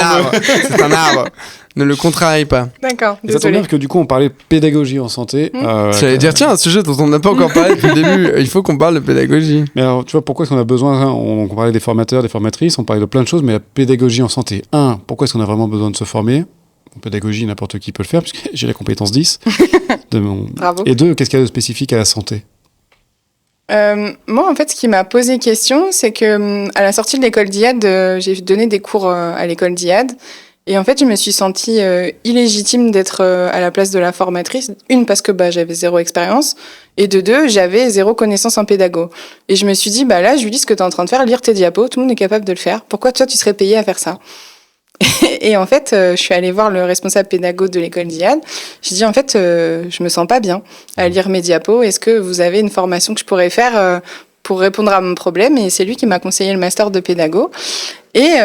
C'est un arbre. Ne le contrarie pas. D'accord, ça tombe désolé. bien parce que du coup, on parlait de pédagogie en santé. J'allais dire, tiens, un sujet dont on n'a pas encore parlé depuis le début. Il faut qu'on parle de pédagogie. Mais alors, tu vois, pourquoi est-ce qu'on a besoin, hein, on parlait des formateurs, des formatrices, on parlait de plein de choses, mais la pédagogie en santé. Pourquoi est-ce qu'on a vraiment besoin de se former? En pédagogie, n'importe qui peut le faire, puisque j'ai la compétence 10. Bravo. Et 2, qu'est-ce qu'il y a de spécifique à la santé? Moi, en fait, ce qui m'a posé question, c'est que à la sortie de l'école d'IAD, j'ai donné des cours à l'école d'IAD. Et en fait, je me suis sentie illégitime d'être à la place de la formatrice. Une, parce que j'avais 0 expérience. Et de 2, j'avais 0 connaissance en pédago. Et je me suis dit, là, Julie, ce que tu es en train de faire, lire tes diapos, tout le monde est capable de le faire. Pourquoi toi, tu serais payée à faire ça? Et en fait, je suis allée voir le responsable pédago de l'école d'IAD. J'ai dit, en fait, je me sens pas bien à lire mes diapos. Est-ce que vous avez une formation que je pourrais faire pour répondre à mon problème? Et c'est lui qui m'a conseillé le master de pédago. Et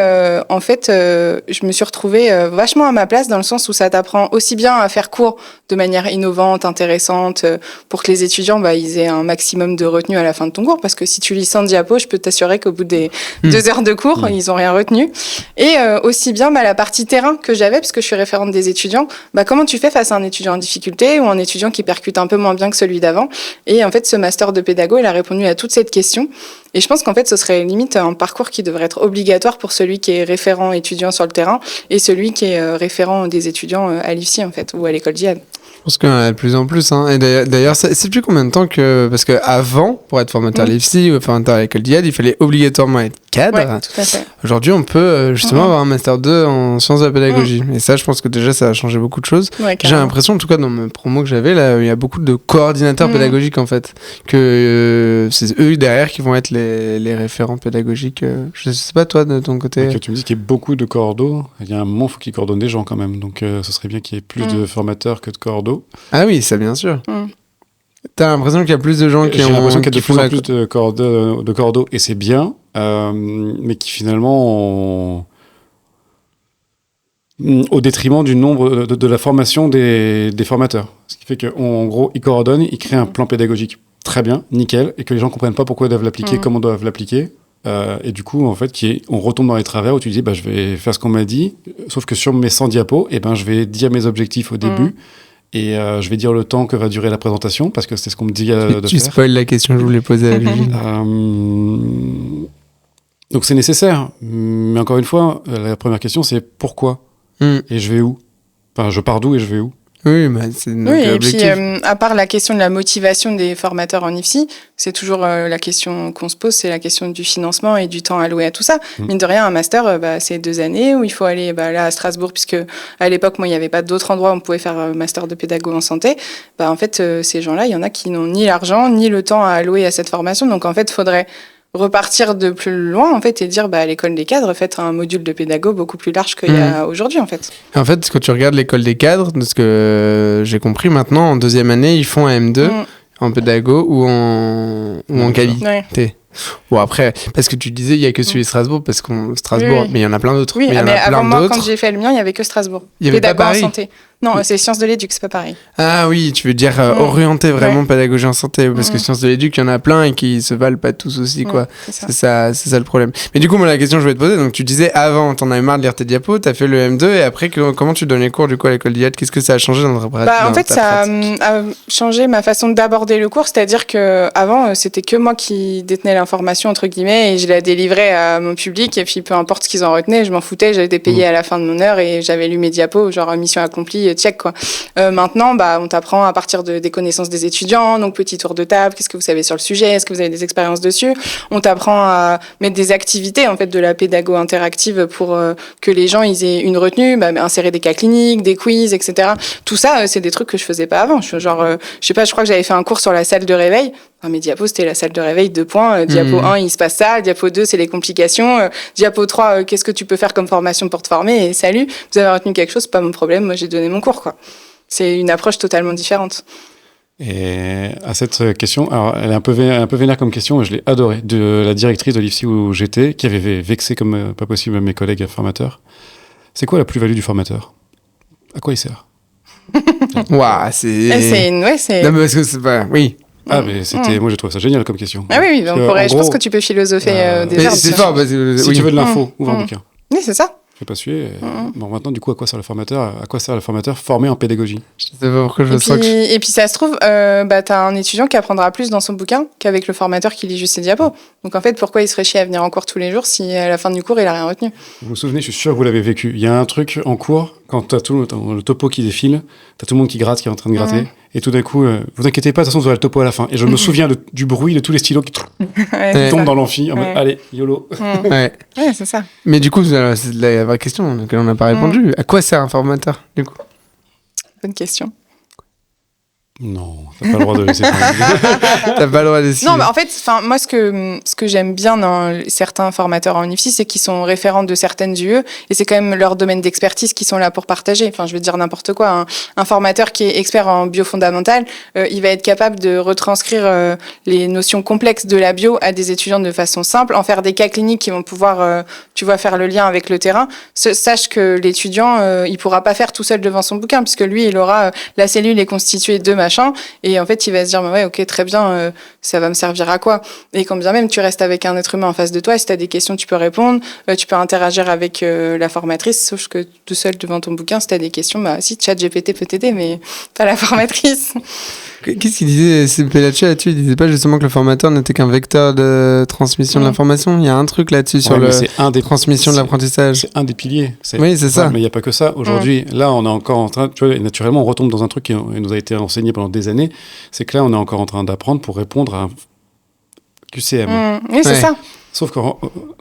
en fait, je me suis retrouvée vachement à ma place dans le sens où ça t'apprend aussi bien à faire cours de manière innovante, intéressante, pour que les étudiants ils aient un maximum de retenue à la fin de ton cours. Parce que si tu lis 100 diapos, je peux t'assurer qu'au bout des 2 heures de cours, ils n'ont rien retenu. Et aussi bien la partie terrain que j'avais, parce que je suis référente des étudiants, comment tu fais face à un étudiant en difficulté ou un étudiant qui percute un peu moins bien que celui d'avant. Et en fait, ce master de pédago, il a répondu à toute cette question. Et je pense qu'en fait, ce serait limite un parcours qui devrait être obligatoire pour celui qui est référent étudiant sur le terrain et celui qui est référent des étudiants à l'IFSI, en fait, ou à l'école d'IAD. Je pense qu'il y en a de plus en plus. Hein. Et d'ailleurs, c'est depuis combien de temps que... Parce qu'avant, pour être formateur à l'IFSI ou formateur à l'école d'IAD, il fallait obligatoirement être cadre. Ouais, tout à fait. Aujourd'hui, on peut justement avoir un Master 2 en sciences de la pédagogie. Et ça, je pense que déjà, ça a changé beaucoup de choses. Ouais, j'ai l'impression, en tout cas, dans mes promos que j'avais, là, il y a beaucoup de coordinateurs pédagogiques, en fait. Que c'est eux, derrière, qui vont être les référents pédagogiques. Je sais pas, toi, de ton côté. Okay, tu me dis qu'il y a beaucoup de coordos. Il y a un moment, il faut qu'ils coordonnent des gens, quand même. Donc, ce serait bien qu'il y ait plus de formateurs que de coordos. Ah oui, ça, bien sûr. T'as l'impression qu'il y a plus de gens qui J'ai l'impression qu'il y a de plus en plus de cordeaux, et c'est bien, mais qui finalement au détriment du nombre de la formation des formateurs. Ce qui fait qu'en gros, ils coordonnent, ils créent un plan pédagogique très bien, nickel, et que les gens comprennent pas pourquoi ils doivent l'appliquer, comment ils doivent l'appliquer. Et du coup, en fait, on retombe dans les travers où tu dis, je vais faire ce qu'on m'a dit, sauf que sur mes 100 diapos, je vais dire mes objectifs au début. Et je vais dire le temps que va durer la présentation, parce que c'est ce qu'on me dit de faire. Tu spoil la question que je voulais poser à Julie. Donc c'est nécessaire. Mais encore une fois, la première question, c'est pourquoi et je vais où? Enfin, je pars d'où et je vais où? Oui, c'est notre objectif. Et puis, à part la question de la motivation des formateurs en IFSI, c'est toujours la question qu'on se pose, c'est la question du financement et du temps alloué à tout ça. Mine de rien, un master, c'est 2 années où il faut aller là à Strasbourg, puisque à l'époque, moi, il n'y avait pas d'autres endroits où on pouvait faire un master de pédago en santé. En fait, ces gens-là, il y en a qui n'ont ni l'argent, ni le temps à allouer à cette formation. Donc, en fait, il faudrait repartir de plus loin en fait et dire à l'école des cadres, faites un module de pédago beaucoup plus large qu'il y a aujourd'hui en fait. En fait, quand tu regardes l'école des cadres, de ce que j'ai compris maintenant, en 2e année, ils font un M2 en pédago ou en qualité. Ouais. Bon après, parce que tu disais il y a que celui de Strasbourg, parce qu'on Strasbourg, mais il y en a plein d'autres. Oui, mais avant moi quand j'ai fait le mien, il y avait que Strasbourg. Il y avait pédago pas Paris. En santé. Non, c'est sciences de l'éduc, c'est pas pareil. Ah oui, tu veux dire orienter vraiment pédagogie en santé, parce que sciences de l'éduc, il y en a plein et qui se valent pas tous aussi, quoi. C'est ça le problème. Mais du coup, moi, la question que je voulais te poser, donc tu disais avant, t'en avais marre de lire tes diapos, t'as fait le M2, et après, comment tu donnes les cours du coup à l'école d'IAD? Qu'est-ce que ça a changé dans ta pratique? En fait, ça a changé ma façon d'aborder le cours, c'est-à-dire que avant c'était que moi qui détenais l'information entre guillemets et je la délivrais à mon public et puis peu importe ce qu'ils en retenaient, je m'en foutais, j'avais été payée à la fin de mon heure et j'avais lu mes diapos, genre mission accomplie, check quoi. Maintenant, on t'apprend à partir des connaissances des étudiants, donc petit tour de table, qu'est-ce que vous savez sur le sujet, est-ce que vous avez des expériences dessus. On t'apprend à mettre des activités en fait de la pédago interactive pour que les gens ils aient une retenue, insérer des cas cliniques, des quiz, etc. Tout ça, c'est des trucs que je faisais pas avant. Je sais pas, je crois que j'avais fait un cours sur la salle de réveil. Mes diapos, c'était la salle de réveil, 2 points. Diapo 1, il se passe ça. Diapo 2, c'est les complications. Diapo 3, qu'est-ce que tu peux faire comme formation pour te former? Et salut, vous avez retenu quelque chose, c'est pas mon problème. Moi, j'ai donné mon cours, quoi. C'est une approche totalement différente. Et à cette question, alors elle est un peu vénère comme question, mais je l'ai adorée, de la directrice de l'IFSI où j'étais, qui avait vexé comme pas possible mes collègues formateurs. C'est quoi la plus-value du formateur? À quoi il sert? Waouh, c'est... c'est... Non, mais parce que c'est pas... Oui. Ah, mais c'était... Moi, j'ai trouvé ça génial comme question. Ah oui, on pourrait... Je pense que tu peux philosopher des verbes. C'est fort, parce que... Si tu veux de l'info, ouvre un bouquin. Oui, c'est ça. Fais pas suer. Bon, maintenant, du coup, à quoi sert le formateur formé en pédagogie? Je sais pas pourquoi je sens que... Et puis, ça se trouve, t'as un étudiant qui apprendra plus dans son bouquin qu'avec le formateur qui lit juste ses diapos. Donc, en fait, pourquoi il serait chier à venir en cours tous les jours si à la fin du cours, il a rien retenu? Vous vous souvenez, je suis sûr que vous l'avez vécu. Il y a un truc en cours, quand t'as le topo qui défile, t'as tout le monde qui gratte, qui est en train de gratter, et tout d'un coup, vous inquiétez pas, de toute façon, vous aurez le topo à la fin. Et je me souviens du bruit de tous les stylos qui tombent dans l'amphi, en mode, allez, YOLO. Ouais, c'est ça. Mais du coup, c'est la vraie question à laquelle on n'a pas répondu. À quoi sert un formateur, du coup? Bonne question. Non, t'as pas le droit de laisser parler. T'as pas le droit de laisser. Non, en fait, moi, ce que j'aime bien dans certains formateurs en IFSI, c'est qu'ils sont référents de certaines UE et c'est quand même leur domaine d'expertise qui sont là pour partager. Enfin, je veux dire n'importe quoi. Un formateur qui est expert en bio fondamental, il va être capable de retranscrire les notions complexes de la bio à des étudiants de façon simple, en faire des cas cliniques qui vont pouvoir, faire le lien avec le terrain. Sache que l'étudiant, il pourra pas faire tout seul devant son bouquin, puisque lui, il aura la cellule est constituée de machin. Et en fait, il va se dire, ouais, ok, très bien, ça va me servir à quoi? Et quand bien même tu restes avec un être humain en face de toi, si tu as des questions, tu peux répondre, tu peux interagir avec la formatrice, sauf que tout seul devant ton bouquin, si tu as des questions, si ChatGPT peut t'aider, mais pas la formatrice. Qu'est-ce qu'il disait, CP là-dessus? Il disait pas justement que le formateur n'était qu'un vecteur de transmission de l'information? Il y a un truc là-dessus sur la transmission de l'apprentissage. C'est un des piliers. Oui, c'est ça. Mais il n'y a pas que ça. Aujourd'hui, là, on est encore en train... Tu vois, naturellement, on retombe dans un truc qui nous a été enseigné pendant des années. C'est que là, on est encore en train d'apprendre pour répondre à un QCM. Oui, c'est ça. Sauf que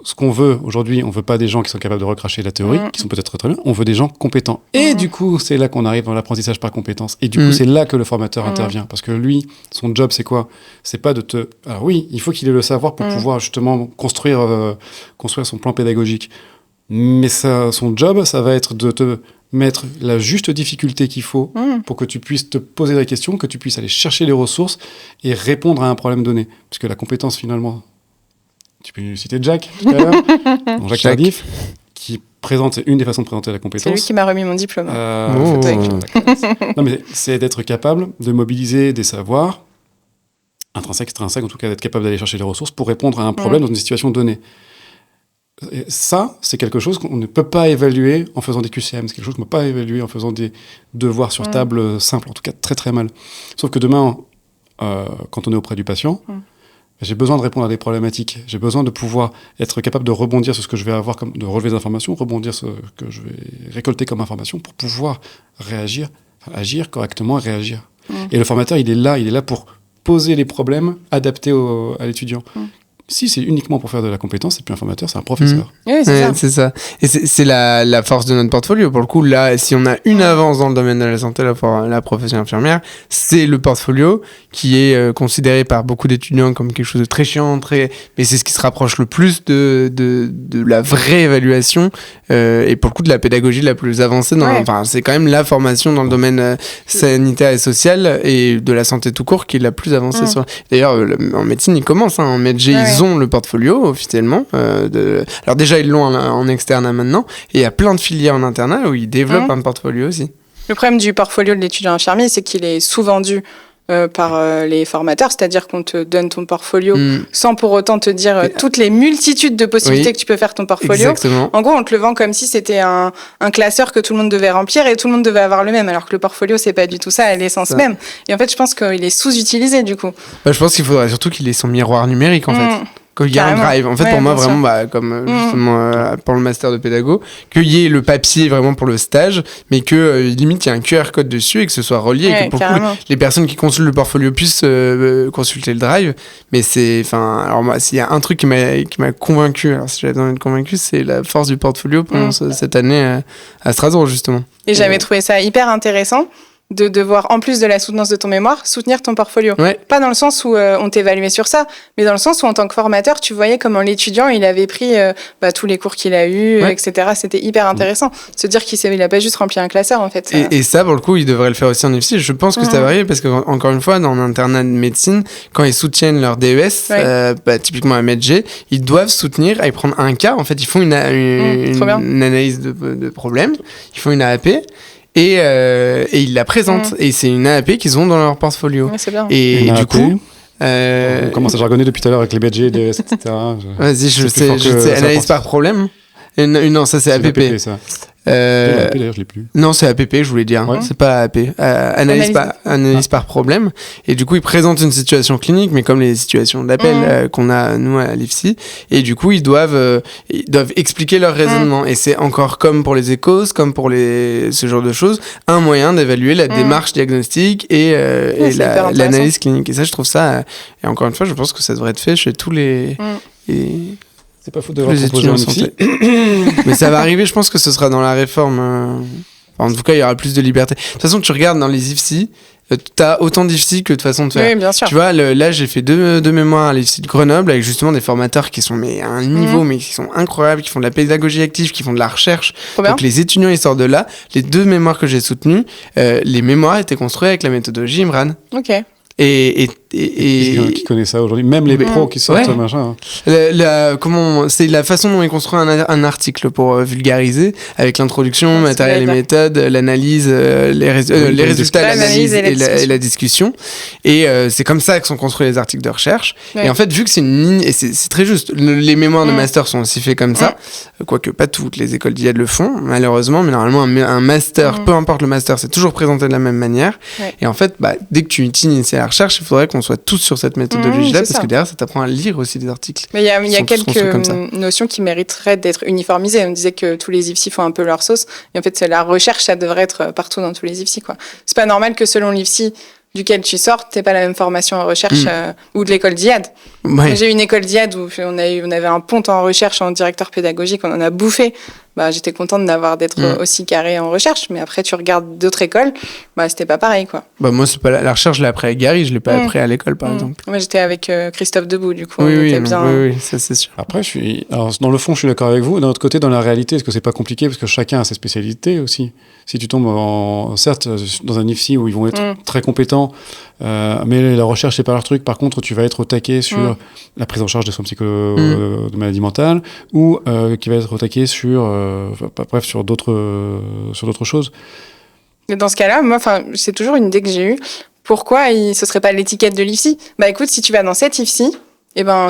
ce qu'on veut aujourd'hui, on veut pas des gens qui sont capables de recracher la théorie, qui sont peut-être très bien, on veut des gens compétents. Et du coup, c'est là qu'on arrive dans l'apprentissage par compétence. Et du coup, c'est là que le formateur intervient. Parce que lui, son job, c'est quoi? C'est pas de te... Alors oui, il faut qu'il ait le savoir pour pouvoir justement construire son plan pédagogique. Mais son job, ça va être de te mettre la juste difficulté qu'il faut pour que tu puisses te poser la question, que tu puisses aller chercher les ressources et répondre à un problème donné. Puisque la compétence, finalement... Tu peux citer Jack, tout à l'heure. Jacques Tardif, qui présente, une des façons de présenter la compétence. C'est lui qui m'a remis mon diplôme. Non, mais c'est d'être capable de mobiliser des savoirs, intrinsèques, extrinsèques, en tout cas d'être capable d'aller chercher les ressources pour répondre à un problème dans une situation donnée. Et ça, c'est quelque chose qu'on ne peut pas évaluer en faisant des QCM, c'est quelque chose qu'on ne peut pas évaluer en faisant des devoirs sur table simples, en tout cas très très mal. Sauf que demain, quand on est auprès du patient, j'ai besoin de répondre à des problématiques. J'ai besoin de pouvoir être capable de rebondir sur ce que je vais avoir, de relever des informations, rebondir sur ce que je vais récolter comme information pour pouvoir agir correctement et réagir. Et le formateur, il est là pour poser les problèmes adaptés à l'étudiant. Si c'est uniquement pour faire de la compétence, c'est plus un formateur, c'est un professeur. Oui, c'est ça. Et c'est la force de notre portfolio. Pour le coup, là, si on a une avance dans le domaine de la santé, la profession infirmière, c'est le portfolio qui est considéré par beaucoup d'étudiants comme quelque chose de très chiant, mais c'est ce qui se rapproche le plus de la vraie évaluation et pour le coup de la pédagogie la plus avancée. Enfin, c'est quand même la formation dans le domaine sanitaire et social et de la santé tout court qui est la plus avancée. D'ailleurs, en médecine, ils commencent en MedG, ils ont le portfolio officiellement. Alors déjà, ils l'ont en externe maintenant. Et il y a plein de filières en internat où ils développent un portfolio aussi. Le problème du portfolio de l'étudiant infirmier, c'est qu'il est sous-vendu par les formateurs, c'est-à-dire qu'on te donne ton portfolio sans pour autant te dire toutes les multitudes de possibilités que tu peux faire ton portfolio. Exactement. En gros, on te le vend comme si c'était un classeur que tout le monde devait remplir et tout le monde devait avoir le même, alors que le portfolio, c'est pas du tout ça, à l'essence même. Et en fait, je pense qu'il est sous-utilisé du coup. Je pense qu'il faudrait surtout qu'il ait son miroir numérique en fait. qu'il y a un Carrément. drive. En fait, Ouais, pour moi, bien vraiment, comme justement pour le master de pédago, qu'il y ait le papier vraiment pour le stage, mais que limite, il y a un QR code dessus et que ce soit relié et Ouais, que pour le coup, carrément. les personnes qui consultent le portfolio puissent consulter le drive. Mais c'est, enfin, alors moi, s'il y a un truc qui m'a convaincu, alors si j'avais besoin d'être convaincu, c'est la force du portfolio pendant cette année à Strasbourg, justement. Et j'avais trouvé ça hyper intéressant de devoir, en plus de la soutenance de ton mémoire, soutenir ton portfolio. Ouais. Pas dans le sens où on t'évaluait sur ça, mais dans le sens où, en tant que formateur, tu voyais comment l'étudiant, il avait pris tous les cours qu'il a eus, Ouais. etc. C'était hyper intéressant. Se dire qu'il a pas juste rempli un classeur, en fait. Ça... Et ça, pour le coup, ils devraient le faire aussi en IFSI. Je pense que ça varie parce que, encore une fois, dans l'internat de médecine, quand ils soutiennent leur DES, typiquement à MedG, ils doivent soutenir et prendre un cas. En fait, ils font une analyse de problème, ils font une AAP. Et ils la présentent. Et c'est une AAP qu'ils ont dans leur portfolio. Ouais, c'est bien. Et Une du AAP, coup... on commence à jargonner depuis tout à l'heure avec les BG, DS, etc. Vas-y, je C'est plus sais, fort que ça analyse pense. par problème. Non, ça c'est APP. l'APP, ça. L'APP, d'ailleurs, je l'ai plus. Non, c'est APP, je voulais dire. Ouais. C'est pas AAP. Analyse par problème. Et du coup, ils présentent une situation clinique, mais comme les situations d'appel qu'on a, nous, à l'IFSI. Et du coup, ils doivent expliquer leur raisonnement. Et c'est encore comme pour les échos, comme pour ce genre de choses, un moyen d'évaluer la démarche diagnostique et l'analyse clinique. Et ça, je trouve ça... et encore une fois, je pense que ça devrait être fait chez tous les C'est pas fou de voir les proposer étudiants en en IFSI. santé. Mais ça va arriver, je pense que ce sera dans la réforme. Enfin, en tout cas, il y aura plus de liberté. De toute façon, tu regardes dans les IFSI, t'as autant d'IFSI que de façon de faire. Oui, bien sûr. Tu vois, là, j'ai fait deux mémoires à l'IFSI de Grenoble avec justement des formateurs qui sont à un niveau, mais qui sont incroyables, qui font de la pédagogie active, qui font de la recherche. Trop bien. Donc les étudiants, ils sortent de là. Les 2 mémoires que j'ai soutenues, les mémoires étaient construits avec la méthodologie Imran. Ok. Et Qui connaît ça aujourd'hui? Même les pros qui sortent, Ouais. machin. c'est la façon dont il construit un article pour vulgariser, avec l'introduction, Ouais, matériel et c'est méthode, l'analyse, les résultats, l'analyse l'analyse et la discussion. Et c'est comme ça que sont construits les articles de recherche. Ouais. Et en fait, vu que c'est une ligne, et c'est très juste, les mémoires de master sont aussi faits comme ça, quoique pas toutes les écoles d'IAD le font, malheureusement, mais normalement, un master, peu importe le master, c'est toujours présenté de la même manière. Ouais. Et en fait, dès que tu t'inities à la recherche, il faudrait qu'on soit tous sur cette méthodologie-là, c'est parce ça. que derrière, ça t'apprend à lire aussi des articles. Mais il y a Ils sont tous construits comme ça. quelques notions qui mériteraient d'être uniformisées. On disait que tous les IFSI font un peu leur sauce. Et en fait, la recherche, ça devrait être partout dans tous les IFSI, quoi. C'est pas normal que selon l'IFSI duquel tu sors, t'aies pas la même formation en recherche ou de l'école d'IAD. Ouais. J'ai eu une école d'IAD où on avait un ponte en recherche en directeur pédagogique, on en a bouffé. J'étais contente d'être aussi carré en recherche, mais après tu regardes d'autres écoles, c'était pas pareil, quoi. Moi, c'est pas la recherche, je l'ai appris à Gary, je l'ai pas appris à l'école, par exemple. Moi, j'étais avec Christophe Debout, du coup, Oui, on oui, était non, bien. oui, ça c'est sûr. Après, alors, dans le fond, je suis d'accord avec vous. D'un autre côté, dans la réalité, est-ce que c'est pas compliqué parce que chacun a ses spécialités aussi. Si tu tombes certes, dans un IFSI où ils vont être très compétents, mais la recherche c'est pas leur truc. Par contre, tu vas être au taquet sur la prise en charge des soins de maladies mentales, ou qui va être au taquet sur d'autres choses. Mais dans ce cas-là, moi, c'est toujours une idée que j'ai eue. Pourquoi ce serait pas l'étiquette de l'IFSI ? Écoute, si tu vas dans cette IFSI,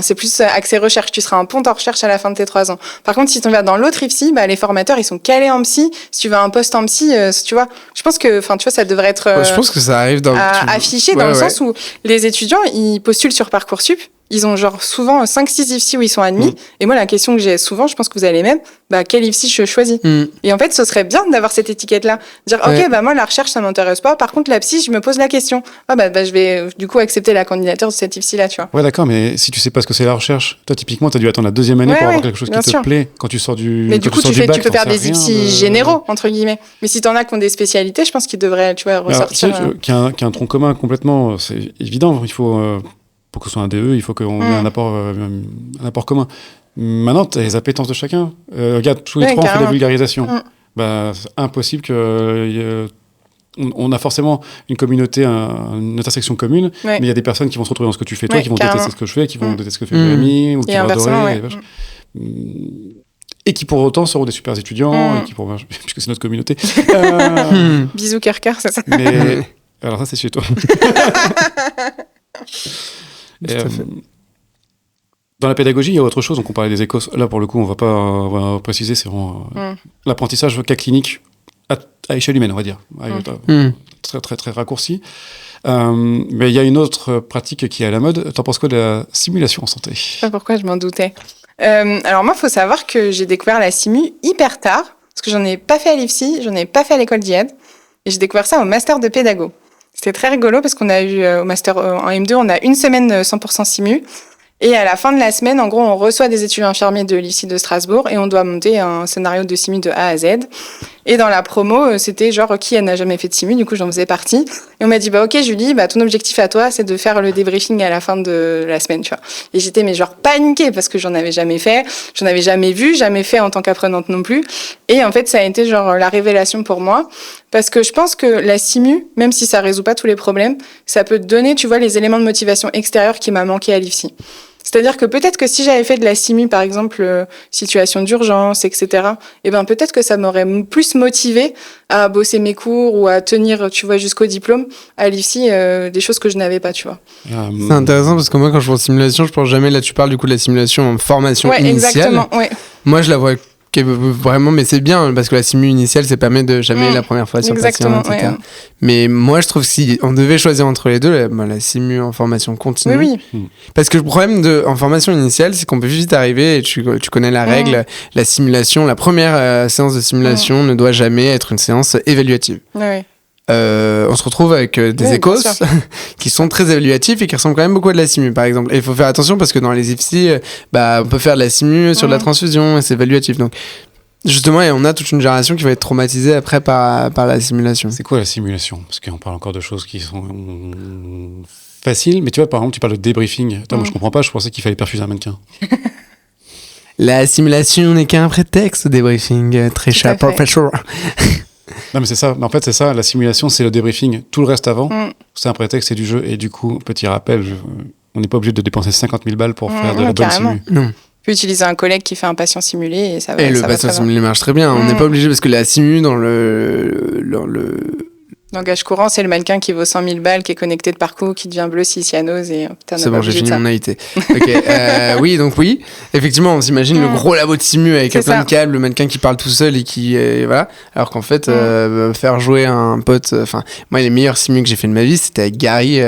c'est plus accès recherche. Tu seras un pont en recherche à la fin de tes 3 ans. Par contre, si tu vas dans l'autre IFSI, les formateurs, ils sont calés en psy. Si tu veux un poste en psy, tu vois, je pense que, tu vois, ça devrait être Je pense que ça arrive affiché dans le sens où les étudiants, ils postulent sur Parcoursup. Ils ont souvent 5-6 IFSI où ils sont admis. Et moi, la question que j'ai souvent, je pense que vous avez les mêmes, quel IFSI je choisis Et en fait, ce serait bien d'avoir cette étiquette-là. Dire, ok, moi, la recherche, ça m'intéresse pas. Par contre, la psy, je me pose la question. Je vais du coup accepter la candidature de cette IFSI-là, tu vois. Ouais, d'accord, mais si tu sais pas ce que c'est la recherche, toi, typiquement, tu as dû attendre la 2e année pour avoir quelque chose qui te plaît quand tu sors du Mais du coup, tu bac, peux faire des IFSI généraux, entre guillemets. Mais si t'en as qui ont des spécialités, je pense qu'ils devraient, tu vois, ressortir. Qu'il y a un tronc commun complètement, c'est évident. Il faut... pour que ce soit un DE, il faut qu'on ait un apport commun. Maintenant, tu as les appétences de chacun. Regarde, tous les 3, on fait de la vulgarisation. C'est impossible que... on a forcément une communauté, une intersection commune, mais il y a des personnes qui vont se retrouver dans ce que tu fais toi, qui vont détester ce que je fais, qui vont détester ce que fait Jérémy, ou qui vont adorer. Et qui pour autant seront des super étudiants, et qui puisque c'est notre communauté. Bisous, cœur, c'est ça. Mais... Alors ça, c'est chez toi. Dans la pédagogie, il y a autre chose. Donc on parlait des échos. Là, pour le coup, on va préciser. C'est vraiment l'apprentissage cas clinique à échelle humaine, on va dire. Mm. Très, très, très raccourci. Mais il y a une autre pratique qui est à la mode. T'en penses quoi de la simulation en santé? Je sais pas pourquoi, je m'en doutais. Alors moi, il faut savoir que j'ai découvert la simu hyper tard, parce que j'en ai pas fait à l'IFSI, j'en ai pas fait à l'école d'IED, et j'ai découvert ça au master de pédago. C'était très rigolo parce qu'on a eu au master en M2, on a une semaine 100% simu. Et à la fin de la semaine, en gros, on reçoit des étudiants infirmiers de l'IFSI de Strasbourg et on doit monter un scénario de simu de A à Z. Et dans la promo, c'était genre qui n'a jamais fait de simu, du coup j'en faisais partie. Et on m'a dit ok Julie, ton objectif à toi c'est de faire le débriefing à la fin de la semaine, tu vois. Et j'étais mais genre paniquée parce que j'en avais jamais fait, j'en avais jamais vu, jamais fait en tant qu'apprenante non plus. Et en fait ça a été genre la révélation pour moi parce que je pense que la simu, même si ça résout pas tous les problèmes, ça peut te donner, tu vois, les éléments de motivation extérieure qui m'a manqué à l'IFSI. C'est-à-dire que peut-être que si j'avais fait de la simu, par exemple, situation d'urgence, etc., peut-être que ça m'aurait plus motivée à bosser mes cours ou à tenir, tu vois, jusqu'au diplôme à l'IFSI, des choses que je n'avais pas, tu vois. C'est intéressant parce que moi, quand je pense simulation, je pense jamais, là tu parles du coup de la simulation en formation initiale. Exactement, ouais. Moi, je la vois vraiment, mais c'est bien parce que la simu initiale, ça permet de jamais la première fois sur patient, etc. Ouais. Mais moi, je trouve que si on devait choisir entre les deux, la simu en formation continue. Oui. Parce que le problème en formation initiale, c'est qu'on peut vite arriver, et tu connais la règle, la simulation, la première séance de simulation ne doit jamais être une séance évaluative. Oui. On se retrouve avec des échos qui sont très évaluatifs et qui ressemblent quand même beaucoup à de la simu, par exemple. Et il faut faire attention parce que dans les IFSI, on peut faire de la simu sur de la transfusion et c'est évaluatif. Donc, justement, et on a toute une génération qui va être traumatisée après par la simulation. C'est quoi la simulation? Parce qu'on parle encore de choses qui sont faciles, mais tu vois, par exemple, tu parles de débriefing. Moi, je comprends pas, je pensais qu'il fallait perfuser un mannequin. La simulation n'est qu'un prétexte au débriefing, très cher professeur. Non mais c'est ça, en fait c'est ça, la simulation c'est le débriefing, tout le reste avant c'est un prétexte, c'est du jeu et du coup, petit rappel, on n'est pas obligé de dépenser 50 000 balles pour faire de la bonne simu. Non. Tu peux utiliser un collègue qui fait un patient simulé et ça va. Et le patient simulé marche très bien, on n'est pas obligé parce que la simu dans le langage courant, c'est le mannequin qui vaut 100 000 balles, qui est connecté de parcours, qui devient bleu si cyanose et putain, c'est bon, j'ai fini mon AIT. Ok, oui, effectivement, on s'imagine le gros labo de simu avec plein de câbles, le mannequin qui parle tout seul et qui voilà. Alors qu'en fait, faire jouer un pote, moi les meilleurs simus que j'ai fait de ma vie, c'était avec Gary.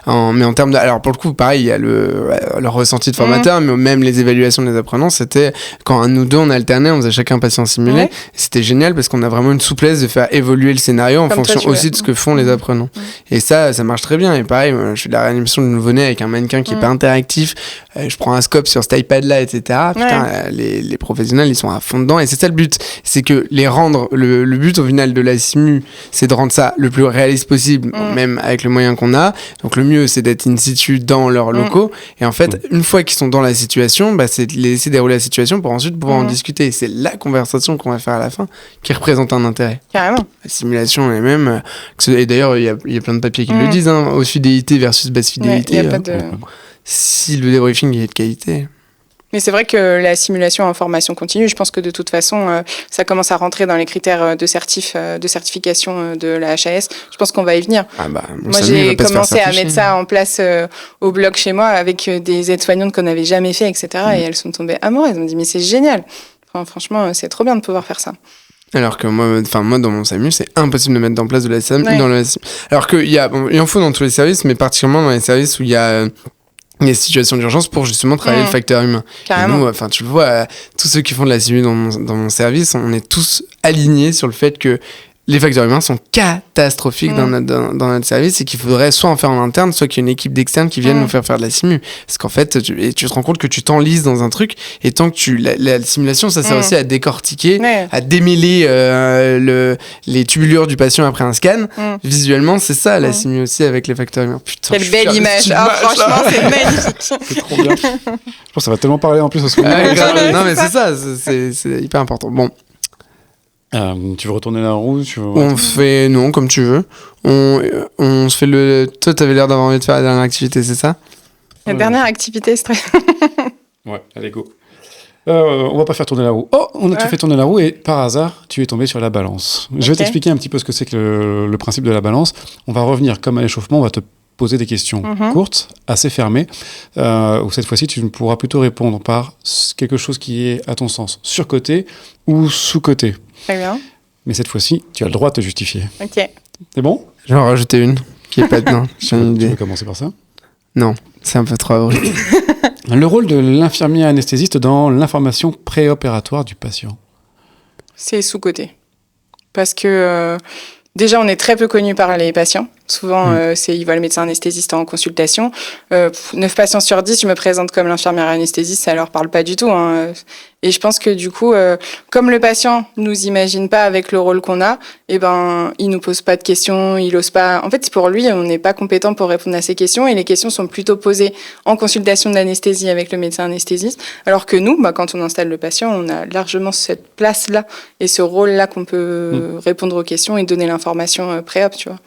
Mais en termes alors pour le coup, pareil, il y a le ressenti de formateur, mais même les évaluations des apprenants, c'était quand nous deux on alternait, on faisait chacun un patient simulé. C'était génial parce qu'on a vraiment une souplesse de faire évoluer le scénario en fonction aussi de ce que font les apprenants. Et ça marche très bien. Et pareil, je fais de la réanimation de nouveau-né avec un mannequin qui est pas interactif. Je prends un scope sur cet iPad-là, etc. Putain, les professionnels, ils sont à fond dedans. Et c'est ça le but. C'est que les rendre, le but au final de la simu, c'est de rendre ça le plus réaliste possible, même avec le moyen qu'on a. Donc le mieux, c'est d'être in situ dans leurs locaux. Et en fait, une fois qu'ils sont dans la situation, c'est de laisser dérouler la situation pour ensuite pouvoir en discuter. C'est la conversation qu'on va faire à la fin qui représente un intérêt. Carrément. La simulation est même... Et d'ailleurs, il y a plein de papiers qui le disent, haute fidélité versus basse fidélité. Si le débriefing est de qualité. Mais c'est vrai que la simulation en formation continue, je pense que de toute façon, ça commence à rentrer dans les critères de certification de la HAS. Je pense qu'on va y venir. Moi, j'ai commencé à mettre ça en place au bloc chez moi avec des aides-soignantes qu'on n'avait jamais fait, etc. Et elles sont tombées amoureuses. Elles m'ont dit, mais c'est génial. Franchement, c'est trop bien de pouvoir faire ça. Alors que moi dans mon SAMU, c'est impossible de mettre en place de la SAMU dans le SAMU. Alors qu'il en faut dans tous les services, mais particulièrement dans les services où il y a des situations d'urgence pour justement travailler le facteur humain. Carrément. Et nous, tu le vois, tous ceux qui font de la SAMU dans mon service, on est tous alignés sur le fait que les facteurs humains sont catastrophiques dans notre service et qu'il faudrait soit en faire en interne, soit qu'il y ait une équipe d'externes qui viennent nous faire de la simu. Parce qu'en fait, tu te rends compte que tu t'enlises dans un truc et tant que la simulation, ça sert aussi à décortiquer, à démêler les tubulures du patient après un scan. Visuellement, c'est ça la simu aussi avec les facteurs humains. Putain, quelle belle image. Franchement, c'est magnifique. C'est trop bien. Je pense que ça va tellement parler en plus au second. Non, mais c'est ça, c'est hyper important. Bon. Tu veux retourner la roue On fait, non, comme tu veux. On se fait Toi, t'avais l'air d'avoir envie de faire la dernière activité, c'est ça? La dernière activité, c'est très... Ouais, allez, go. On va pas faire tourner la roue. Tu fais tourner la roue et par hasard, tu es tombé sur la balance. Je vais t'expliquer un petit peu ce que c'est que le principe de la balance. On va revenir comme à l'échauffement, on va te poser des questions courtes, assez fermées, où cette fois-ci, tu pourras plutôt répondre par quelque chose qui est, à ton sens, surcoté ou sous-coté. Très bien. Mais cette fois-ci, tu as le droit de te justifier. Ok. C'est bon? Je vais en rajouter une qui est pas dedans. J'ai une Tu idée. veux commencer par ça? Non, c'est un peu trop abruti. Le rôle de l'infirmier anesthésiste dans l'information préopératoire du patient. C'est sous-coté. Parce que déjà, on est très peu connu par les patients. Souvent, ils voient le médecin anesthésiste en consultation. 9 patients sur 10, je me présente comme l'infirmière anesthésiste, ça leur parle pas du tout. Hein. Et je pense que du coup, comme le patient nous imagine pas avec le rôle qu'on a, il nous pose pas de questions, il ose pas. En fait, pour lui, on n'est pas compétent pour répondre à ces questions et les questions sont plutôt posées en consultation d'anesthésie avec le médecin anesthésiste. Alors que nous, quand on installe le patient, on a largement cette place-là et ce rôle-là qu'on peut répondre aux questions et donner l'information pré-op, tu vois.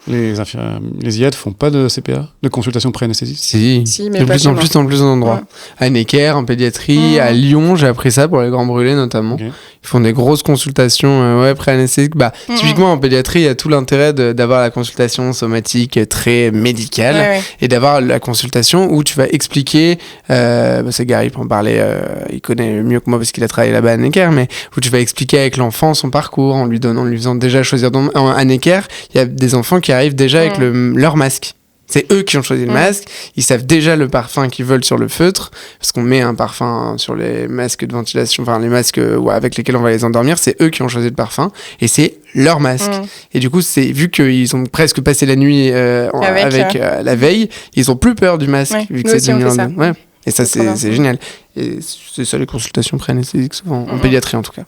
Les IAD font pas de CPA, de consultation pré-anesthésiste? Si, mais de pas plus chez en moi. plus d'endroits. À Necker, en pédiatrie, à Lyon, j'ai appris ça pour les grands brûlés notamment. Okay. Ils font des grosses consultations pré-anesthésiques. Typiquement en pédiatrie, il y a tout l'intérêt d'avoir la consultation somatique très médicale et d'avoir la consultation où tu vas expliquer, c'est Gary pour en parler, il connaît mieux que moi parce qu'il a travaillé là-bas à Necker, mais où tu vas expliquer avec l'enfant son parcours en lui faisant déjà choisir à Necker, il y a des enfants qui arrivent déjà avec leur masque. C'est eux qui ont choisi le masque, ils savent déjà le parfum qu'ils veulent sur le feutre, parce qu'on met un parfum sur les masques de ventilation, enfin les masques avec lesquels on va les endormir, c'est eux qui ont choisi le parfum, et c'est leur masque. Et du coup, vu qu'ils ont presque passé la nuit avec la veille, ils ont plus peur du masque, vu que c'est devenu ça. Ouais. Et ça, c'est génial. Et c'est ça les consultations pré-anesthésiques, souvent, en pédiatrie en tout cas.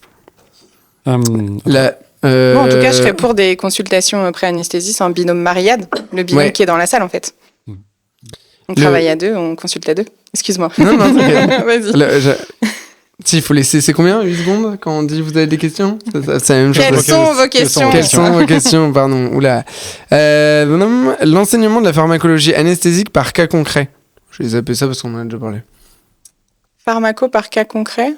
Moi, en tout cas, je serais pour des consultations pré-anesthésistes en binôme Mariade, le binôme qui est dans la salle, en fait. On travaille à deux, on consulte à deux. Excuse-moi. Non, vas-y. Il faut laisser, c'est combien 8 secondes quand on dit vous avez des questions? C'est la même chose. Quelles sont vos questions? Quelles sont vos questions? Pardon. Oula. L'enseignement de la pharmacologie anesthésique par cas concret. Je vais zapper ça parce qu'on en a déjà parlé. Pharmaco par cas concret?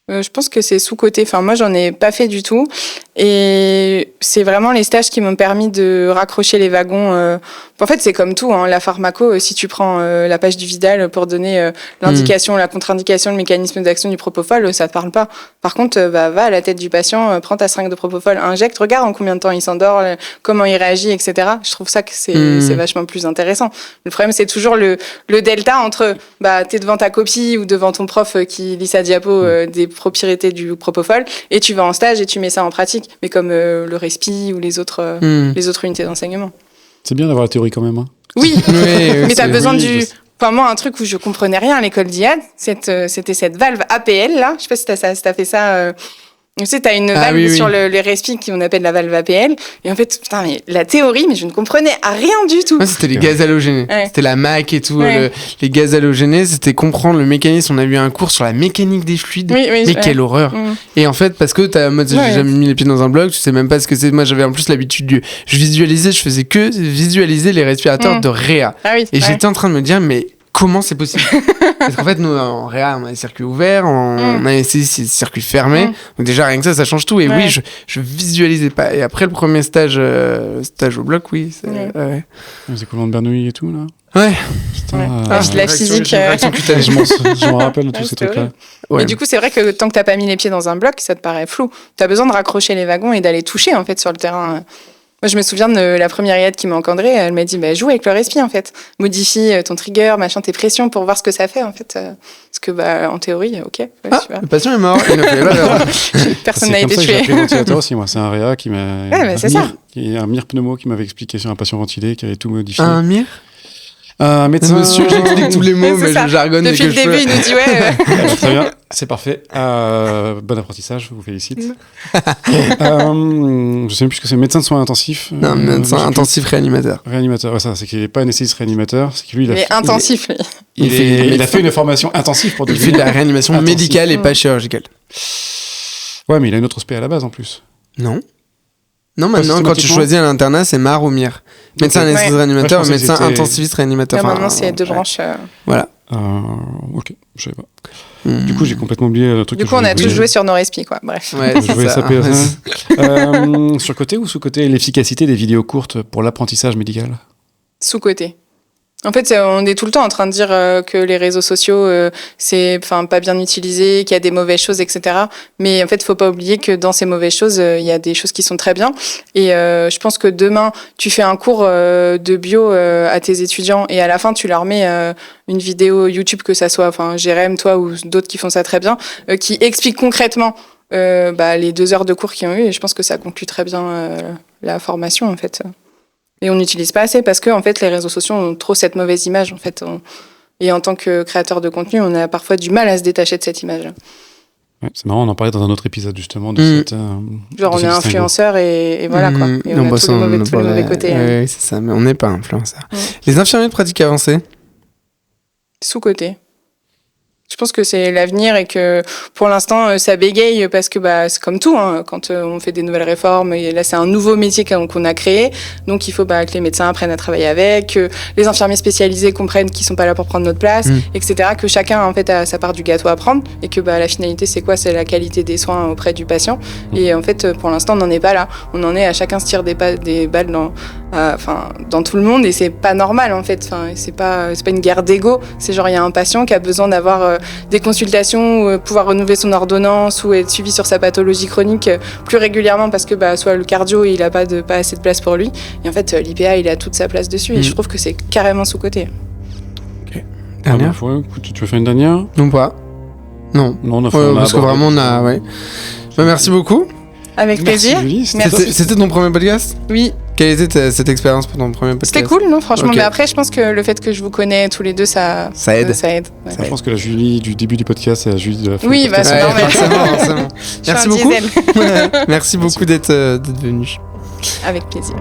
Je pense que c'est sous-coté. Enfin, moi, j'en ai pas fait du tout. Et c'est vraiment les stages qui m'ont permis de raccrocher les wagons. En fait, c'est comme tout. Hein. La pharmaco, si tu prends la page du Vidal pour donner l'indication, la contre-indication, le mécanisme d'action du propofol, ça te parle pas. Par contre, va à la tête du patient, prends ta seringue de propofol, injecte, regarde en combien de temps il s'endort, comment il réagit, etc. Je trouve ça que c'est vachement plus intéressant. Le problème, c'est toujours le delta entre t'es devant ta copie ou devant ton prof qui lit sa diapo des propriétés du propofol et tu vas en stage et tu mets ça en pratique. Mais comme le respi ou les autres unités d'enseignement. C'est bien d'avoir la théorie quand même. Hein. Oui, mais t'as besoin Enfin, moi, un truc où je comprenais rien à l'école d'IAD, c'était cette valve APL, là. Je sais pas si t'as fait ça... Tu sais, t'as une valve sur les respi qu'on appelle la valve APL. Et en fait, mais la théorie, mais je ne comprenais rien du tout. C'était les gaz halogénés. C'était la MAC et tout. Les gaz halogénés, c'était comprendre le mécanisme. On a eu un cours sur la mécanique des fluides. Mais quelle horreur. Et en fait, parce que j'ai jamais mis les pieds dans un bloc, tu sais même pas ce que c'est. Moi, j'avais en plus l'habitude je visualisais, je faisais que visualiser les respirateurs de réa. Et j'étais en train de me dire, mais comment c'est possible? Parce qu'en fait, nous, en réa, on a des circuits ouverts, on a des circuits fermés. Donc déjà, rien que ça change tout. Et oui, je visualisais pas. Et après le premier stage au bloc, oui. C'est coulant de Bernoulli et tout, là? Ouais. Putain, la physique. Je m'en rappelle tous ces trucs-là. Mais du coup, c'est vrai que tant que t'as pas mis les pieds dans un bloc, ça te paraît flou. T'as besoin de raccrocher les wagons et d'aller toucher, en fait, sur le terrain. Moi, je me souviens de la première IAD qui m'a encadrée. Elle m'a dit, joue avec le respi, en fait. Modifie ton trigger, tes pressions pour voir ce que ça fait, en fait. Parce que, en théorie, ok. Le patient est mort. Personne n'a été tué. J'ai appris le ventilateur aussi, moi. C'est un réa qui m'a... c'est ça. Il y a un MIR pneumo qui m'avait expliqué sur un patient ventilé, qui avait tout modifié. Un MIR? Médecin... Monsieur, j'explique tous les mots, mais je jargonne dès que je peux. Depuis le début, il nous dit Très bien, c'est parfait. Bon apprentissage, je vous félicite. Je sais même plus ce que c'est, médecin de soins intensifs. Non, médecin intensif réanimateur. Réanimateur, ça, c'est qu'il n'est pas anesthésiste réanimateur, c'est que lui, il est intensif. Il a fait une formation intensive pour Il fait de la réanimation médicale et pas chirurgicale. Ouais, mais il a une autre spé à la base en plus. Non, maintenant, quand tu choisis à l'internat, c'est MAR ou MIR. Médecin anesthésiste réanimateur, médecin intensiviste réanimateur. Maintenant, c'est deux branches. Voilà. Ok, je savais pas. Du coup, j'ai complètement oublié le truc. Du coup, on a tous joué sur nos respi, quoi. Bref. Ouais, je vais saper sur côté ou sous-côté, l'efficacité des vidéos courtes pour l'apprentissage médical? Sous-côté. En fait, on est tout le temps en train de dire que les réseaux sociaux, c'est pas bien utilisé, qu'il y a des mauvaises choses, etc. Mais en fait, faut pas oublier que dans ces mauvaises choses, il y a des choses qui sont très bien. Et je pense que demain, tu fais un cours de bio à tes étudiants et à la fin, tu leur mets une vidéo YouTube, que ça soit Jérém, toi ou d'autres qui font ça très bien, qui explique concrètement les 2 heures de cours qu'ils ont eu. Et je pense que ça conclut très bien la formation, en fait. Et on n'utilise pas assez parce que en fait, les réseaux sociaux ont trop cette mauvaise image. En fait, et en tant que créateur de contenu, on a parfois du mal à se détacher de cette image. Ouais, c'est marrant, on en parlait dans un autre épisode justement de cette. Genre, on est influenceur et voilà quoi. Et on a tous les mauvais côtés. Oui, c'est ça, mais on n'est pas influenceur. Les infirmiers de pratique avancée. Sous-côté. Je pense que c'est l'avenir et que pour l'instant ça bégaye parce que c'est comme tout quand on fait des nouvelles réformes et là c'est un nouveau métier qu'on a créé, donc il faut que les médecins apprennent à travailler avec, que les infirmiers spécialisés comprennent qu'ils sont pas là pour prendre notre place, etc. Que chacun en fait a sa part du gâteau à prendre et que la finalité c'est quoi? C'est la qualité des soins auprès du patient. Et en fait pour l'instant on n'en est pas là, on en est à chacun se tire des balles dans tout le monde et c'est pas normal en fait. C'est pas une guerre d'ego, c'est genre il y a un patient qui a besoin d'avoir des consultations, pouvoir renouveler son ordonnance ou être suivi sur sa pathologie chronique plus régulièrement parce que soit le cardio il a pas assez de place pour lui et en fait l'IPA il a toute sa place dessus et je trouve que c'est carrément sous-côté. Ok. Dernière fois, tu veux faire une dernière? Non pas. Non. On a parce que vraiment on a merci beaucoup. Avec plaisir. Merci. C'était ton premier podcast? Oui. Quelle était cette expérience pour ton premier podcast? C'était cool, non, franchement. Okay. Mais après, je pense que le fait que je vous connais tous les deux, ça aide. Ouais. Je pense que la Julie du début du podcast, c'est la Julie de la fin. Oui, c'est normal. Forcément. Merci beaucoup. Merci beaucoup d'être venu. Avec plaisir.